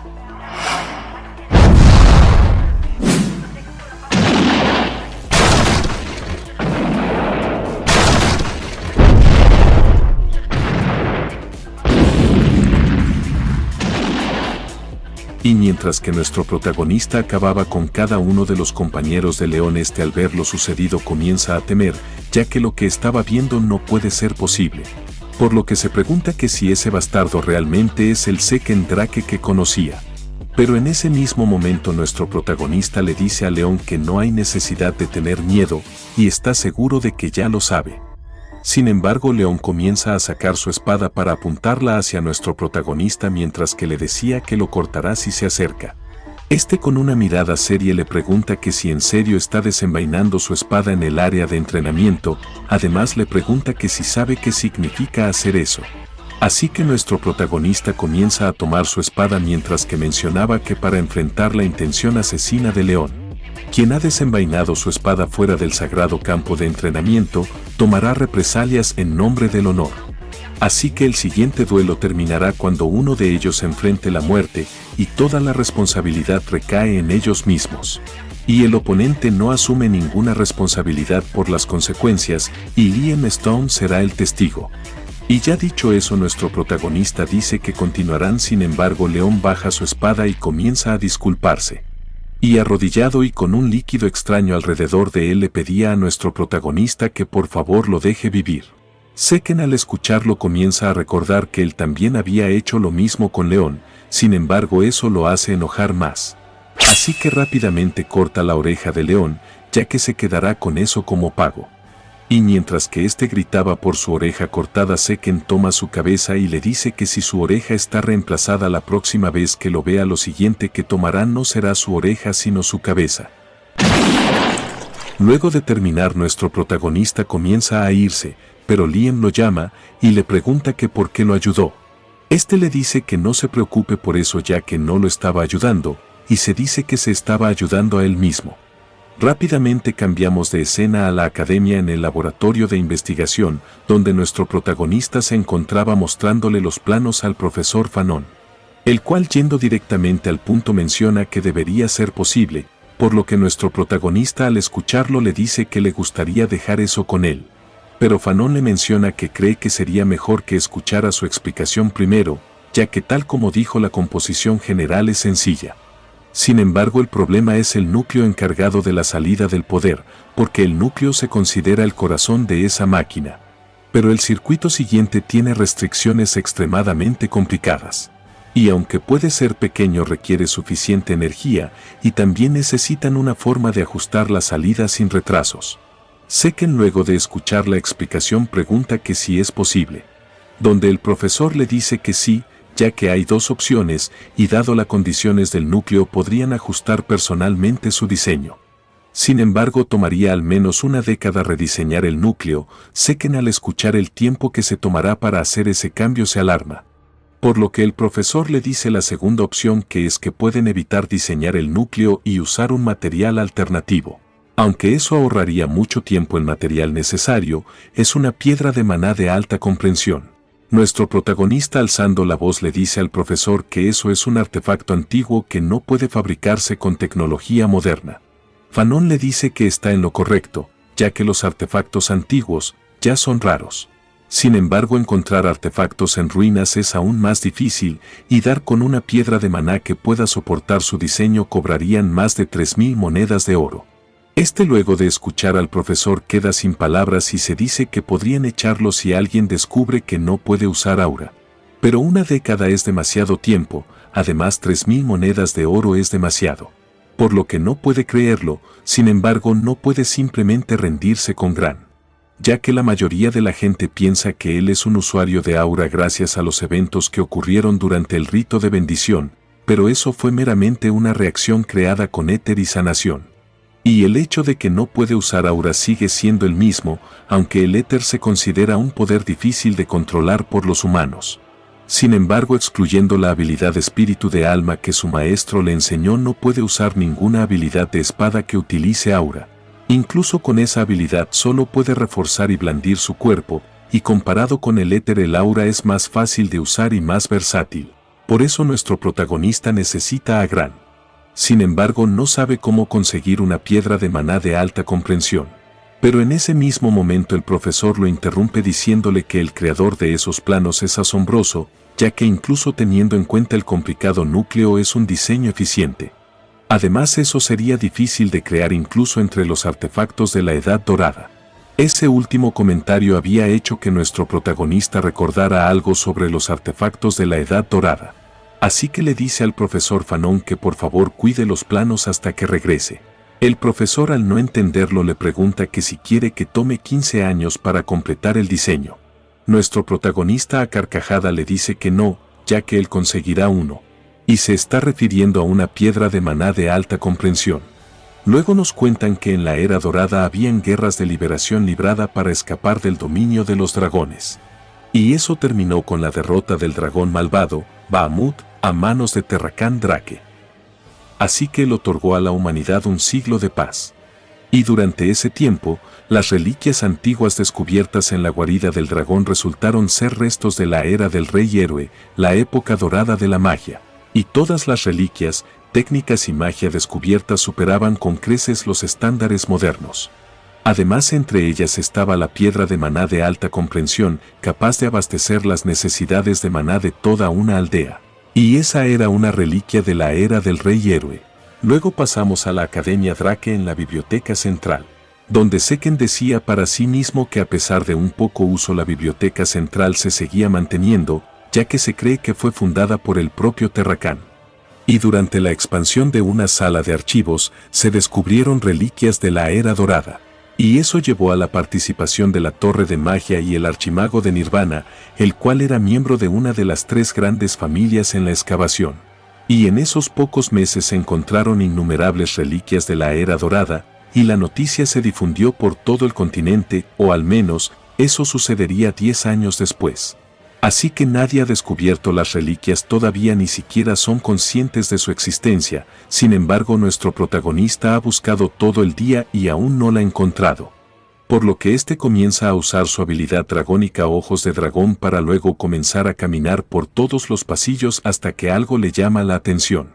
Y mientras que nuestro protagonista acababa con cada uno de los compañeros de León al ver lo sucedido comienza a temer, ya que lo que estaba viendo no puede ser posible. Por lo que se pregunta que si ese bastardo realmente es el Seken Drake que conocía. Pero en ese mismo momento nuestro protagonista le dice a León que no hay necesidad de tener miedo, y está seguro de que ya lo sabe. Sin embargo León comienza a sacar su espada para apuntarla hacia nuestro protagonista mientras que le decía que lo cortará si se acerca. Con una mirada seria le pregunta que si en serio está desenvainando su espada en el área de entrenamiento, además le pregunta que si sabe qué significa hacer eso. Así que nuestro protagonista comienza a tomar su espada mientras que mencionaba que para enfrentar la intención asesina de León, quien ha desenvainado su espada fuera del sagrado campo de entrenamiento, tomará represalias en nombre del honor. Así que el siguiente duelo terminará cuando uno de ellos enfrente la muerte y toda la responsabilidad recae en ellos mismos. Y el oponente no asume ninguna responsabilidad por las consecuencias y Liam Stone será el testigo. Y ya dicho eso nuestro protagonista dice que continuarán, sin embargo León baja su espada y comienza a disculparse. Y arrodillado y con un líquido extraño alrededor de él le pedía a nuestro protagonista que por favor lo deje vivir. Seken al escucharlo comienza a recordar que él también había hecho lo mismo con León, sin embargo eso lo hace enojar más. Así que rápidamente corta la oreja de León, ya que se quedará con eso como pago. Y mientras que éste gritaba por su oreja cortada, Seken toma su cabeza y le dice que si su oreja está reemplazada la próxima vez que lo vea, lo siguiente que tomará no será su oreja sino su cabeza. Luego de terminar, nuestro protagonista comienza a irse, pero Liam lo llama y le pregunta que por qué lo ayudó. Este le dice que no se preocupe por eso, ya que no lo estaba ayudando, y se dice que se estaba ayudando a él mismo. Rápidamente cambiamos de escena a la academia, en el laboratorio de investigación, donde nuestro protagonista se encontraba mostrándole los planos al profesor Fanon, el cual, yendo directamente al punto, menciona que debería ser posible, por lo que nuestro protagonista, al escucharlo, le dice que le gustaría dejar eso con él. Pero Fanon le menciona que cree que sería mejor que escuchara su explicación primero, ya que, tal como dijo, la composición general es sencilla. Sin embargo, el problema es el núcleo encargado de la salida del poder, porque el núcleo se considera el corazón de esa máquina. Pero el circuito siguiente tiene restricciones extremadamente complicadas. Y aunque puede ser pequeño, requiere suficiente energía, y también necesitan una forma de ajustar la salida sin retrasos. Seken, luego de escuchar la explicación, pregunta que si es posible, donde el profesor le dice que sí, ya que hay dos opciones y, dado las condiciones del núcleo, podrían ajustar personalmente su diseño. Sin embargo, tomaría al menos una década rediseñar el núcleo. Seken, al escuchar el tiempo que se tomará para hacer ese cambio, se alarma. Por lo que el profesor le dice la segunda opción, que es que pueden evitar diseñar el núcleo y usar un material alternativo. Aunque eso ahorraría mucho tiempo, el material necesario es una piedra de maná de alta comprensión. Nuestro protagonista, alzando la voz, le dice al profesor que eso es un artefacto antiguo que no puede fabricarse con tecnología moderna. Fanon le dice que está en lo correcto, ya que los artefactos antiguos ya son raros. Sin embargo, encontrar artefactos en ruinas es aún más difícil, y dar con una piedra de maná que pueda soportar su diseño cobrarían más de 3.000 monedas de oro. Este, luego de escuchar al profesor, queda sin palabras y se dice que podrían echarlo si alguien descubre que no puede usar aura. Pero una década es demasiado tiempo, además 3.000 monedas de oro es demasiado. Por lo que no puede creerlo. Sin embargo, no puede simplemente rendirse con Gran, ya que la mayoría de la gente piensa que él es un usuario de aura gracias a los eventos que ocurrieron durante el rito de bendición, pero eso fue meramente una reacción creada con éter y sanación. Y el hecho de que no puede usar aura sigue siendo el mismo, aunque el éter se considera un poder difícil de controlar por los humanos. Sin embargo, excluyendo la habilidad espíritu de alma que su maestro le enseñó, no puede usar ninguna habilidad de espada que utilice aura. Incluso con esa habilidad solo puede reforzar y blandir su cuerpo, y comparado con el éter, el aura es más fácil de usar y más versátil. Por eso nuestro protagonista necesita a Gran. Sin embargo, no sabe cómo conseguir una piedra de maná de alta comprensión. Pero en ese mismo momento el profesor lo interrumpe diciéndole que el creador de esos planos es asombroso, ya que incluso teniendo en cuenta el complicado núcleo es un diseño eficiente. Además, eso sería difícil de crear incluso entre los artefactos de la Edad Dorada. Ese último comentario había hecho que nuestro protagonista recordara algo sobre los artefactos de la Edad Dorada. Así que le dice al profesor Fanon que por favor cuide los planos hasta que regrese. El profesor, al no entenderlo, le pregunta que si quiere que tome 15 años para completar el diseño. Nuestro protagonista, a carcajada, le dice que no, ya que él conseguirá uno. Y se está refiriendo a una piedra de maná de alta comprensión. Luego nos cuentan que en la Era Dorada habían guerras de liberación librada para escapar del dominio de los dragones. Y eso terminó con la derrota del dragón malvado, Bahamut, a manos de Terrakan Drake. Así que él otorgó a la humanidad un siglo de paz. Y durante ese tiempo, las reliquias antiguas descubiertas en la guarida del dragón resultaron ser restos de la era del rey héroe, la época dorada de la magia. Y todas las reliquias, técnicas y magia descubiertas superaban con creces los estándares modernos. Además, entre ellas estaba la piedra de maná de alta comprensión, capaz de abastecer las necesidades de maná de toda una aldea. Y esa era una reliquia de la era del rey héroe. Luego pasamos a la Academia Drake en la Biblioteca Central, donde Seken decía para sí mismo que a pesar de un poco uso la Biblioteca Central se seguía manteniendo, ya que se cree que fue fundada por el propio Terrakan. Y durante la expansión de una sala de archivos se descubrieron reliquias de la Era Dorada. Y eso llevó a la participación de la Torre de Magia y el Archimago de Nirvana, el cual era miembro de una de las 3 grandes familias en la excavación. Y en esos pocos meses se encontraron innumerables reliquias de la Era Dorada, y la noticia se difundió por todo el continente, o al menos, eso sucedería 10 años después. Así que nadie ha descubierto las reliquias, todavía ni siquiera son conscientes de su existencia. Sin embargo, nuestro protagonista ha buscado todo el día y aún no la ha encontrado. Por lo que este comienza a usar su habilidad dragónica Ojos de Dragón para luego comenzar a caminar por todos los pasillos hasta que algo le llama la atención.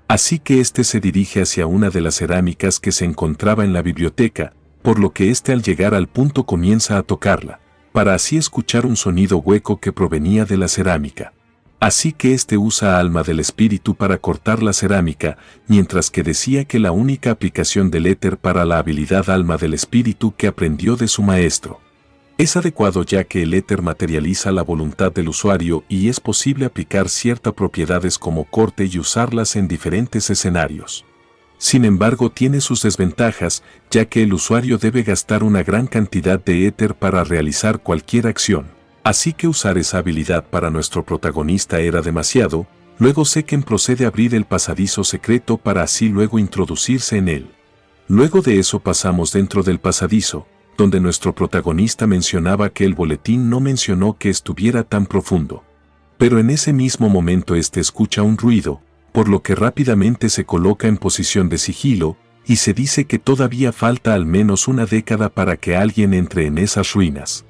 Así que este se dirige hacia una de las cerámicas que se encontraba en la biblioteca, por lo que este al llegar al punto comienza a tocarla, para así escuchar un sonido hueco que provenía de la cerámica. Así que este usa Alma del Espíritu para cortar la cerámica, mientras que decía que la única aplicación del éter para la habilidad Alma del Espíritu que aprendió de su maestro. Es adecuado ya que el éter materializa la voluntad del usuario y es posible aplicar ciertas propiedades como corte y usarlas en diferentes escenarios. Sin embargo, tiene sus desventajas, ya que el usuario debe gastar una gran cantidad de éter para realizar cualquier acción. Así que usar esa habilidad para nuestro protagonista era demasiado. Luego Seiken procede a abrir el pasadizo secreto para así luego introducirse en él. Luego de eso pasamos dentro del pasadizo, donde nuestro protagonista mencionaba que el boletín no mencionó que estuviera tan profundo. Pero en ese mismo momento escucha un ruido, por lo que rápidamente se coloca en posición de sigilo, y se dice que todavía falta al menos una década para que alguien entre en esas ruinas.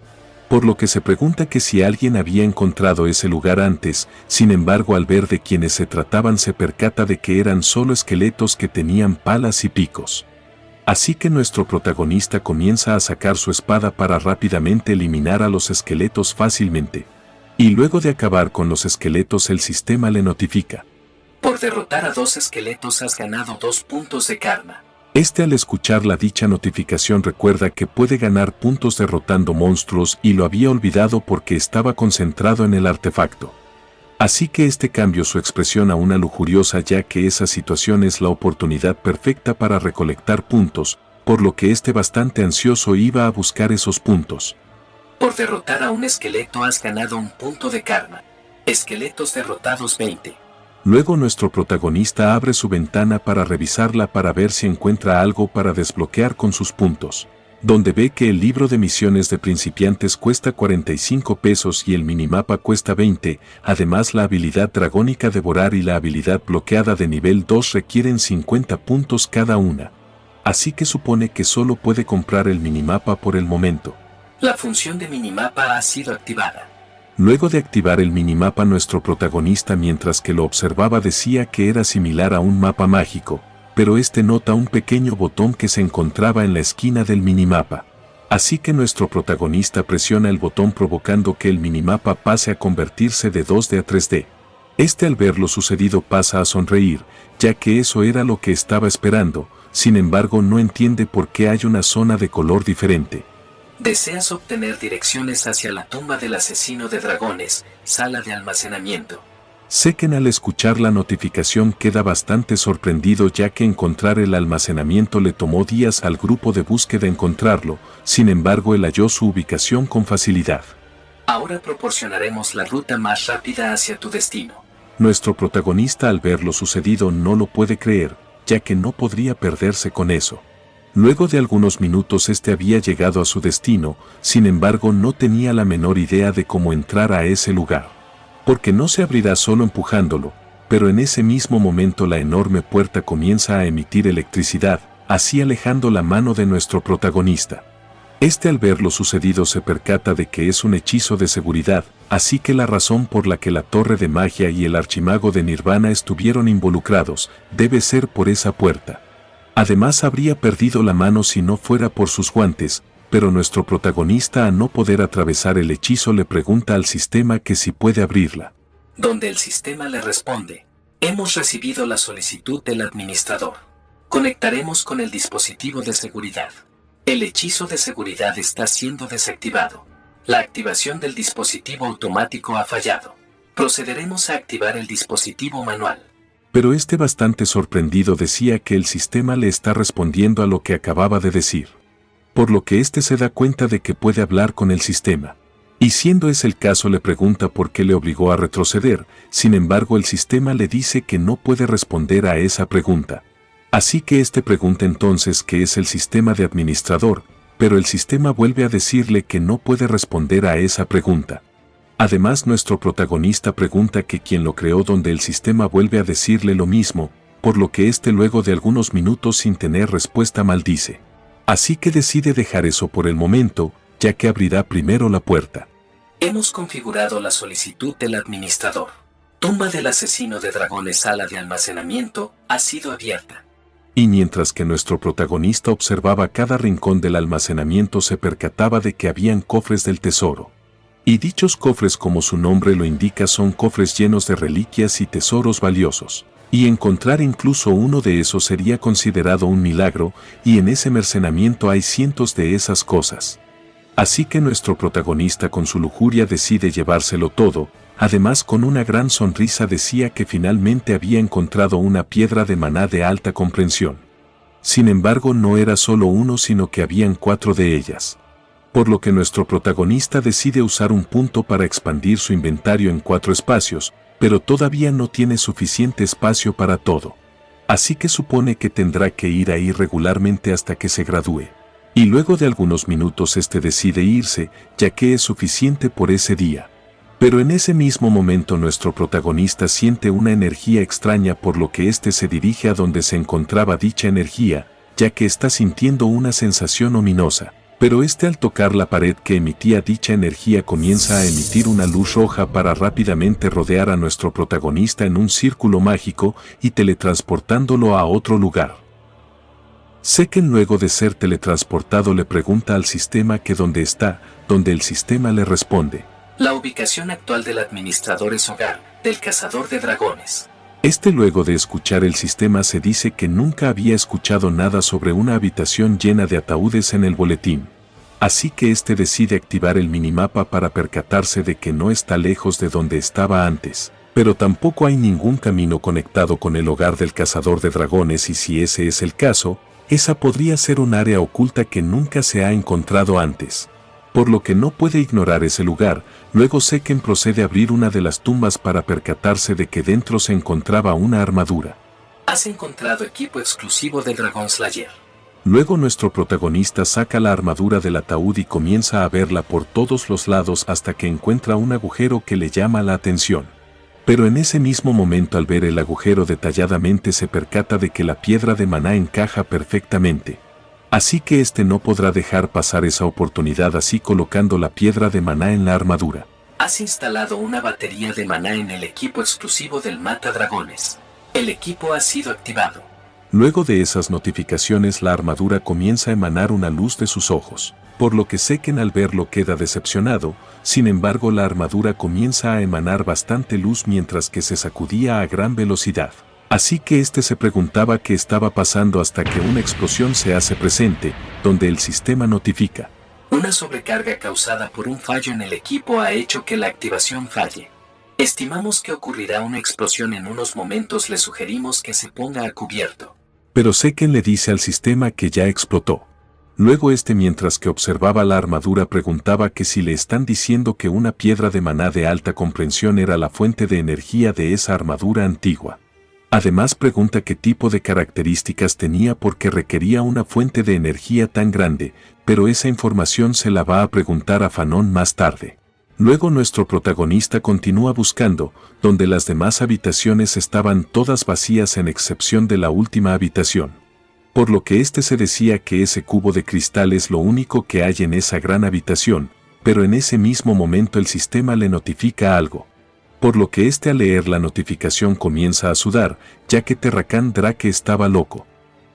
Por lo que se pregunta que si alguien había encontrado ese lugar antes. Sin embargo, al ver de quienes se trataban se percata de que eran solo esqueletos que tenían palas y picos. Así que nuestro protagonista comienza a sacar su espada para rápidamente eliminar a los esqueletos fácilmente. Y luego de acabar con los esqueletos el sistema le notifica: por derrotar a 2 esqueletos has ganado 2 puntos de karma. Al escuchar la dicha notificación recuerda que puede ganar puntos derrotando monstruos y lo había olvidado porque estaba concentrado en el artefacto. Así que cambió su expresión a una lujuriosa, ya que esa situación es la oportunidad perfecta para recolectar puntos, por lo que bastante ansioso iba a buscar esos puntos. Por derrotar a un esqueleto has ganado 1 punto de karma. Esqueletos derrotados 20. Luego nuestro protagonista abre su ventana para revisarla para ver si encuentra algo para desbloquear con sus puntos, donde ve que el libro de misiones de principiantes cuesta 45 pesos y el minimapa cuesta 20, además la habilidad dragónica Devorar y la habilidad bloqueada de nivel 2 requieren 50 puntos cada una. Así que supone que solo puede comprar el minimapa por el momento. La función de minimapa ha sido activada. Luego de activar el minimapa, nuestro protagonista mientras que lo observaba decía que era similar a un mapa mágico, pero nota un pequeño botón que se encontraba en la esquina del minimapa. Así que nuestro protagonista presiona el botón provocando que el minimapa pase a convertirse de 2D a 3D. Al ver lo sucedido pasa a sonreír, ya que eso era lo que estaba esperando. Sin embargo, no entiende por qué hay una zona de color diferente. Deseas obtener direcciones hacia la tumba del asesino de dragones, sala de almacenamiento. Seiken al escuchar la notificación queda bastante sorprendido, ya que encontrar el almacenamiento le tomó días al grupo de búsqueda encontrarlo. Sin embargo, él halló su ubicación con facilidad. Ahora proporcionaremos la ruta más rápida hacia tu destino. Nuestro protagonista al ver lo sucedido no lo puede creer, ya que no podría perderse con eso. Luego de algunos minutos había llegado a su destino. Sin embargo no tenía la menor idea de cómo entrar a ese lugar. Porque no se abrirá solo empujándolo, pero en ese mismo momento la enorme puerta comienza a emitir electricidad, así alejando la mano de nuestro protagonista. Al ver lo sucedido se percata de que es un hechizo de seguridad, así que la razón por la que la Torre de Magia y el Archimago de Nirvana estuvieron involucrados debe ser por esa puerta. Además habría perdido la mano si no fuera por sus guantes, pero nuestro protagonista, a no poder atravesar el hechizo, le pregunta al sistema que si puede abrirla. Donde el sistema le responde: hemos recibido la solicitud del administrador. Conectaremos con el dispositivo de seguridad. El hechizo de seguridad está siendo desactivado. La activación del dispositivo automático ha fallado. Procederemos a activar el dispositivo manual. Pero bastante sorprendido decía que el sistema le está respondiendo a lo que acababa de decir. por lo que éste se da cuenta de que puede hablar con el sistema. Y siendo ese el caso le pregunta por qué le obligó a retroceder, sin embargo el sistema le dice que no puede responder a esa pregunta. Así que éste pregunta entonces qué es el sistema de administrador, pero el sistema vuelve a decirle que no puede responder a esa pregunta. Además nuestro protagonista pregunta que quién lo creó, donde el sistema vuelve a decirle lo mismo, por lo que éste luego de algunos minutos sin tener respuesta maldice. Así que decide dejar eso por el momento, ya que abrirá primero la puerta. Hemos configurado la solicitud del administrador. Tumba del asesino de dragones, sala de almacenamiento, ha sido abierta. Y mientras que nuestro protagonista observaba cada rincón del almacenamiento se percataba de que habían cofres del tesoro. Y dichos cofres, como su nombre lo indica, son cofres llenos de reliquias y tesoros valiosos. Y encontrar incluso uno de esos sería considerado un milagro, y en ese almacenamiento hay cientos de esas cosas. Así que nuestro protagonista con su lujuria decide llevárselo todo, además con una gran sonrisa decía que finalmente había encontrado una piedra de maná de alta comprensión. Sin embargo no era solo uno, sino que habían 4 de ellas. Por lo que nuestro protagonista decide usar un punto para expandir su inventario en 4 espacios, pero todavía no tiene suficiente espacio para todo. Así que supone que tendrá que ir ahí regularmente hasta que se gradúe. Y luego de algunos minutos decide irse, ya que es suficiente por ese día. Pero en ese mismo momento nuestro protagonista siente una energía extraña, por lo que se dirige a donde se encontraba dicha energía, ya que está sintiendo una sensación ominosa. Pero al tocar la pared que emitía dicha energía comienza a emitir una luz roja para rápidamente rodear a nuestro protagonista en un círculo mágico y teletransportándolo a otro lugar. Seken luego de ser teletransportado le pregunta al sistema que dónde está, donde el sistema le responde: la ubicación actual del administrador es hogar del cazador de dragones. Luego de escuchar el sistema se dice que nunca había escuchado nada sobre una habitación llena de ataúdes en el boletín. Así que decide activar el minimapa para percatarse de que no está lejos de donde estaba antes. Pero tampoco hay ningún camino conectado con el hogar del cazador de dragones, y si ese es el caso, esa podría ser un área oculta que nunca se ha encontrado antes. Por lo que no puede ignorar ese lugar. Luego Seken procede a abrir una de las tumbas para percatarse de que dentro se encontraba una armadura. Has encontrado equipo exclusivo del Dragon Slayer. Luego nuestro protagonista saca la armadura del ataúd y comienza a verla por todos los lados hasta que encuentra un agujero que le llama la atención. Pero en ese mismo momento, al ver el agujero detalladamente, se percata de que la piedra de maná encaja perfectamente. Así que no podrá dejar pasar esa oportunidad, así colocando la piedra de maná en la armadura. Has instalado una batería de maná en el equipo exclusivo del Mata Dragones. El equipo ha sido activado. Luego de esas notificaciones la armadura comienza a emanar una luz de sus ojos, por lo que Seken al verlo queda decepcionado. Sin embargo la armadura comienza a emanar bastante luz mientras que se sacudía a gran velocidad. Así que se preguntaba qué estaba pasando hasta que una explosión se hace presente, donde el sistema notifica: una sobrecarga causada por un fallo en el equipo ha hecho que la activación falle. Estimamos que ocurrirá una explosión en unos momentos, le sugerimos que se ponga a cubierto. Pero Seken le dice al sistema que ya explotó. Luego mientras que observaba la armadura, preguntaba que si le están diciendo que una piedra de maná de alta comprensión era la fuente de energía de esa armadura antigua. Además pregunta qué tipo de características tenía porque requería una fuente de energía tan grande, pero esa información se la va a preguntar a Fanon más tarde. Luego nuestro protagonista continúa buscando, donde las demás habitaciones estaban todas vacías en excepción de la última habitación. Por lo que se decía que ese cubo de cristal es lo único que hay en esa gran habitación, pero en ese mismo momento el sistema le notifica algo. Por lo que al leer la notificación comienza a sudar, ya que Terrakan Drake estaba loco.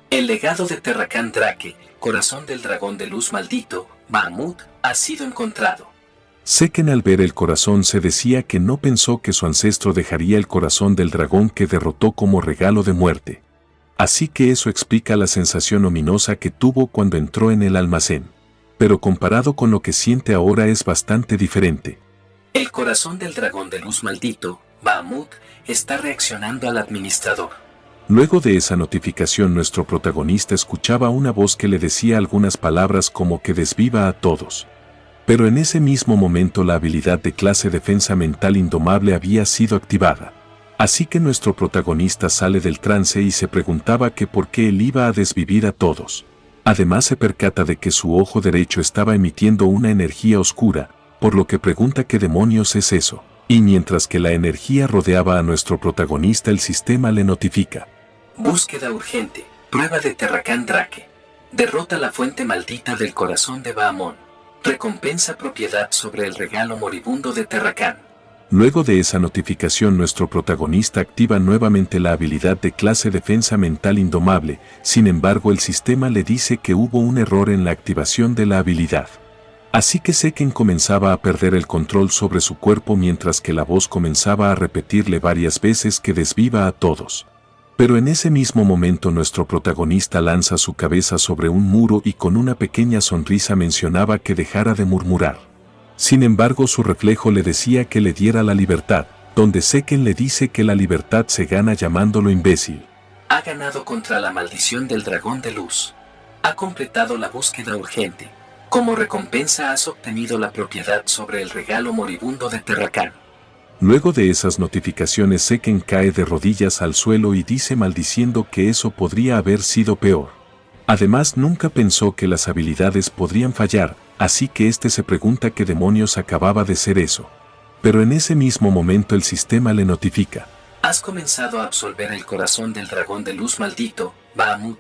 El legado de Terrakan Drake, corazón del dragón de luz maldito, Bahamut, ha sido encontrado. Seken al ver el corazón se decía que no pensó que su ancestro dejaría el corazón del dragón que derrotó como regalo de muerte. Así que eso explica la sensación ominosa que tuvo cuando entró en el almacén. Pero comparado con lo que siente ahora es bastante diferente. El corazón del dragón de luz maldito, Bahamut, está reaccionando al administrador. Luego de esa notificación nuestro protagonista escuchaba una voz que le decía algunas palabras como que desviva a todos. Pero en ese mismo momento la habilidad de clase defensa mental indomable había sido activada. Así que nuestro protagonista sale del trance y se preguntaba que por qué él iba a desvivir a todos. Además se percata de que su ojo derecho estaba emitiendo una energía oscura, por lo que pregunta qué demonios es eso. Y mientras que la energía rodeaba a nuestro protagonista, el sistema le notifica: búsqueda urgente, prueba de Terrakán Drake. Derrota la fuente maldita del corazón de Bahamut. Recompensa propiedad sobre el regalo moribundo de Terrakán. Luego de esa notificación nuestro protagonista activa nuevamente la habilidad de clase defensa mental indomable, sin embargo el sistema le dice que hubo un error en la activación de la habilidad. Así que Seken comenzaba a perder el control sobre su cuerpo mientras que la voz comenzaba a repetirle varias veces que desviva a todos. Pero en ese mismo momento nuestro protagonista lanza su cabeza sobre un muro y con una pequeña sonrisa mencionaba que dejara de murmurar. Sin embargo su reflejo le decía que le diera la libertad, donde Seken le dice que la libertad se gana llamándolo imbécil. Ha ganado contra la maldición del dragón de luz. Ha completado la búsqueda urgente. Como recompensa has obtenido la propiedad sobre el regalo moribundo de Terrakán. Luego de esas notificaciones Seken cae de rodillas al suelo y dice maldiciendo que eso podría haber sido peor. Además nunca pensó que las habilidades podrían fallar, así que se pregunta qué demonios acababa de ser eso. Pero en ese mismo momento el sistema le notifica: has comenzado a absorber el corazón del dragón de luz maldito, Bahamut.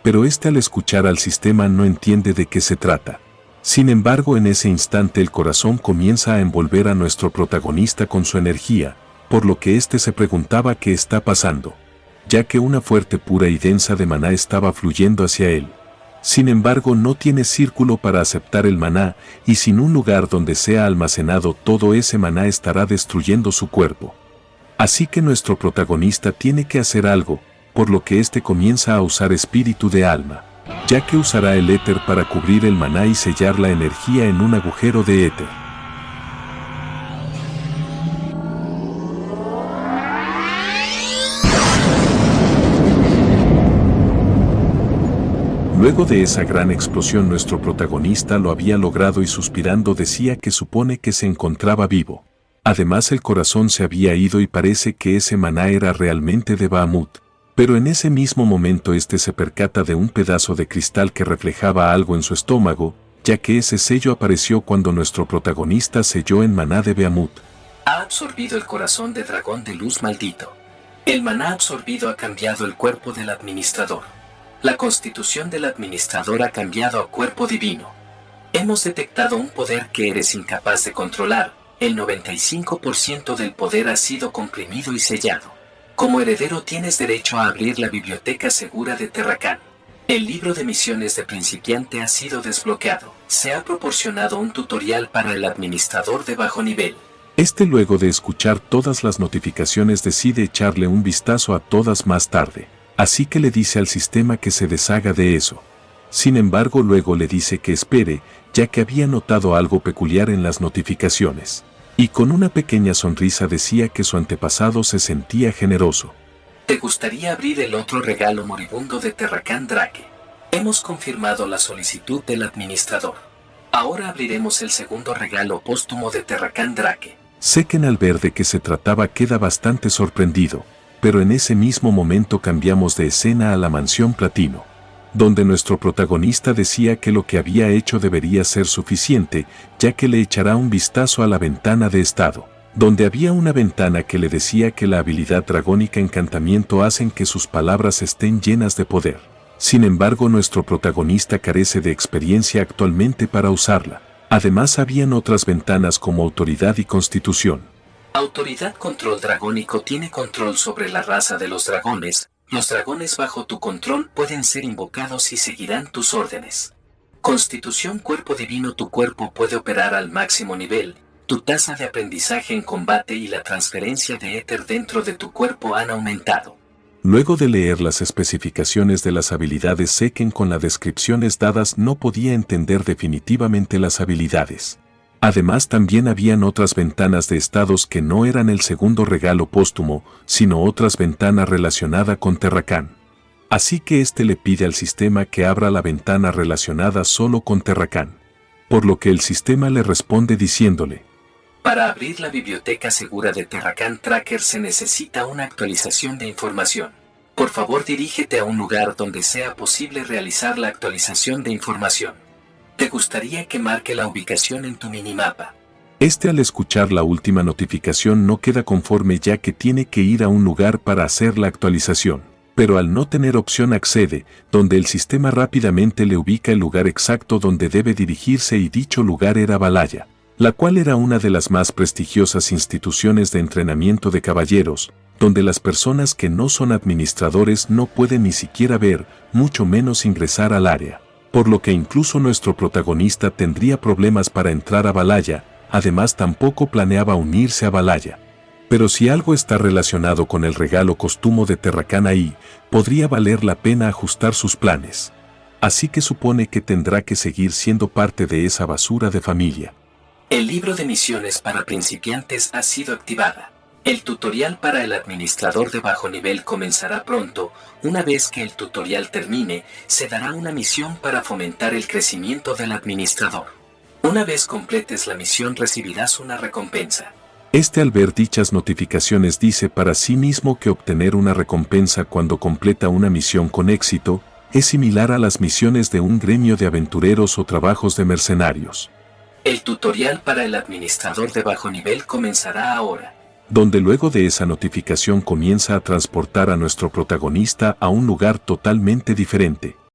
Pero al escuchar al sistema no entiende de qué se trata. Sin embargo en ese instante el corazón comienza a envolver a nuestro protagonista con su energía, por lo que se preguntaba qué está pasando, ya que una fuerte pura y densa de maná estaba fluyendo hacia él. Sin embargo no tiene círculo para aceptar el maná, y sin un lugar donde sea almacenado todo ese maná estará destruyendo su cuerpo. Así que nuestro protagonista tiene que hacer algo, por lo que comienza a usar espíritu de alma, ya que usará el éter para cubrir el maná y sellar la energía en un agujero de éter. Luego de esa gran explosión nuestro protagonista lo había logrado y suspirando decía que supone que se encontraba vivo. Además el corazón se había ido y parece que ese maná era realmente de Bahamut. Pero en ese mismo momento se percata de un pedazo de cristal que reflejaba algo en su estómago, ya que ese sello apareció cuando nuestro protagonista selló en maná de Bahamut. Ha absorbido el corazón de dragón de luz maldito. El maná absorbido ha cambiado el cuerpo del administrador. La constitución del administrador ha cambiado a cuerpo divino. Hemos detectado un poder que eres incapaz de controlar. El 95% del poder ha sido comprimido y sellado. Como heredero tienes derecho a abrir la biblioteca segura de Terrakán. El libro de misiones de principiante ha sido desbloqueado. Se ha proporcionado un tutorial para el administrador de bajo nivel. Luego de escuchar todas las notificaciones decide echarle un vistazo a todas más tarde. Así que le dice al sistema que se deshaga de eso. Sin embargo luego le dice que espere, ya que había notado algo peculiar en las notificaciones. Y con una pequeña sonrisa decía que su antepasado se sentía generoso. ¿Te gustaría abrir el otro regalo moribundo de Terrakán Drake? Hemos confirmado la solicitud del administrador. Ahora abriremos el segundo regalo póstumo de Terrakán Drake. Seken al ver de qué se trataba queda bastante sorprendido, pero en ese mismo momento cambiamos de escena a la mansión Platino, donde nuestro protagonista decía que lo que había hecho debería ser suficiente, ya que le echará un vistazo a la ventana de estado, donde había una ventana que le decía que la habilidad dragónica encantamiento hacen que sus palabras estén llenas de poder. Sin embargo nuestro protagonista carece de experiencia actualmente para usarla. Además habían otras ventanas como autoridad y constitución. Autoridad control dragónico tiene control sobre la raza de los dragones. Los dragones bajo tu control pueden ser invocados y seguirán tus órdenes. Constitución cuerpo divino tu cuerpo puede operar al máximo nivel. Tu tasa de aprendizaje en combate y la transferencia de éter dentro de tu cuerpo han aumentado. Luego de leer las especificaciones de las habilidades Seken con las descripciones dadas no podía entender definitivamente las habilidades. Además también habían otras ventanas de estados que no eran el segundo regalo póstumo, sino otras ventanas relacionadas con Terracán. Así que éste le pide al sistema que abra la ventana relacionada solo con Terracán. Por lo que el sistema le responde diciéndole: para abrir la biblioteca segura de Terracán Tracker se necesita una actualización de información. Por favor, dirígete a un lugar donde sea posible realizar la actualización de información. ¿Te gustaría que marque la ubicación en tu minimapa? Este, al escuchar la última notificación, no queda conforme, ya que tiene que ir a un lugar para hacer la actualización. Pero al no tener opción accede, donde el sistema rápidamente le ubica el lugar exacto donde debe dirigirse, y dicho lugar era Valhalla, la cual era una de las más prestigiosas instituciones de entrenamiento de caballeros, donde las personas que no son administradores no pueden ni siquiera ver, mucho menos ingresar al área. Por lo que incluso nuestro protagonista tendría problemas para entrar a Valhalla. Además tampoco planeaba unirse a Valhalla. Pero si algo está relacionado con el regalo póstumo de Terracán ahí, podría valer la pena ajustar sus planes. Así que supone que tendrá que seguir siendo parte de esa basura de familia. El libro de misiones para principiantes ha sido activada. El tutorial para el administrador de bajo nivel comenzará pronto. Una vez que el tutorial termine, se dará una misión para fomentar el crecimiento del administrador. Una vez completes la misión recibirás una recompensa. Este, al ver dichas notificaciones, dice para sí mismo que obtener una recompensa cuando completa una misión con éxito es similar a las misiones de un gremio de aventureros o trabajos de mercenarios. El tutorial para el administrador de bajo nivel comenzará ahora. Donde luego de esa notificación comienza a transportar a nuestro protagonista a un lugar totalmente diferente.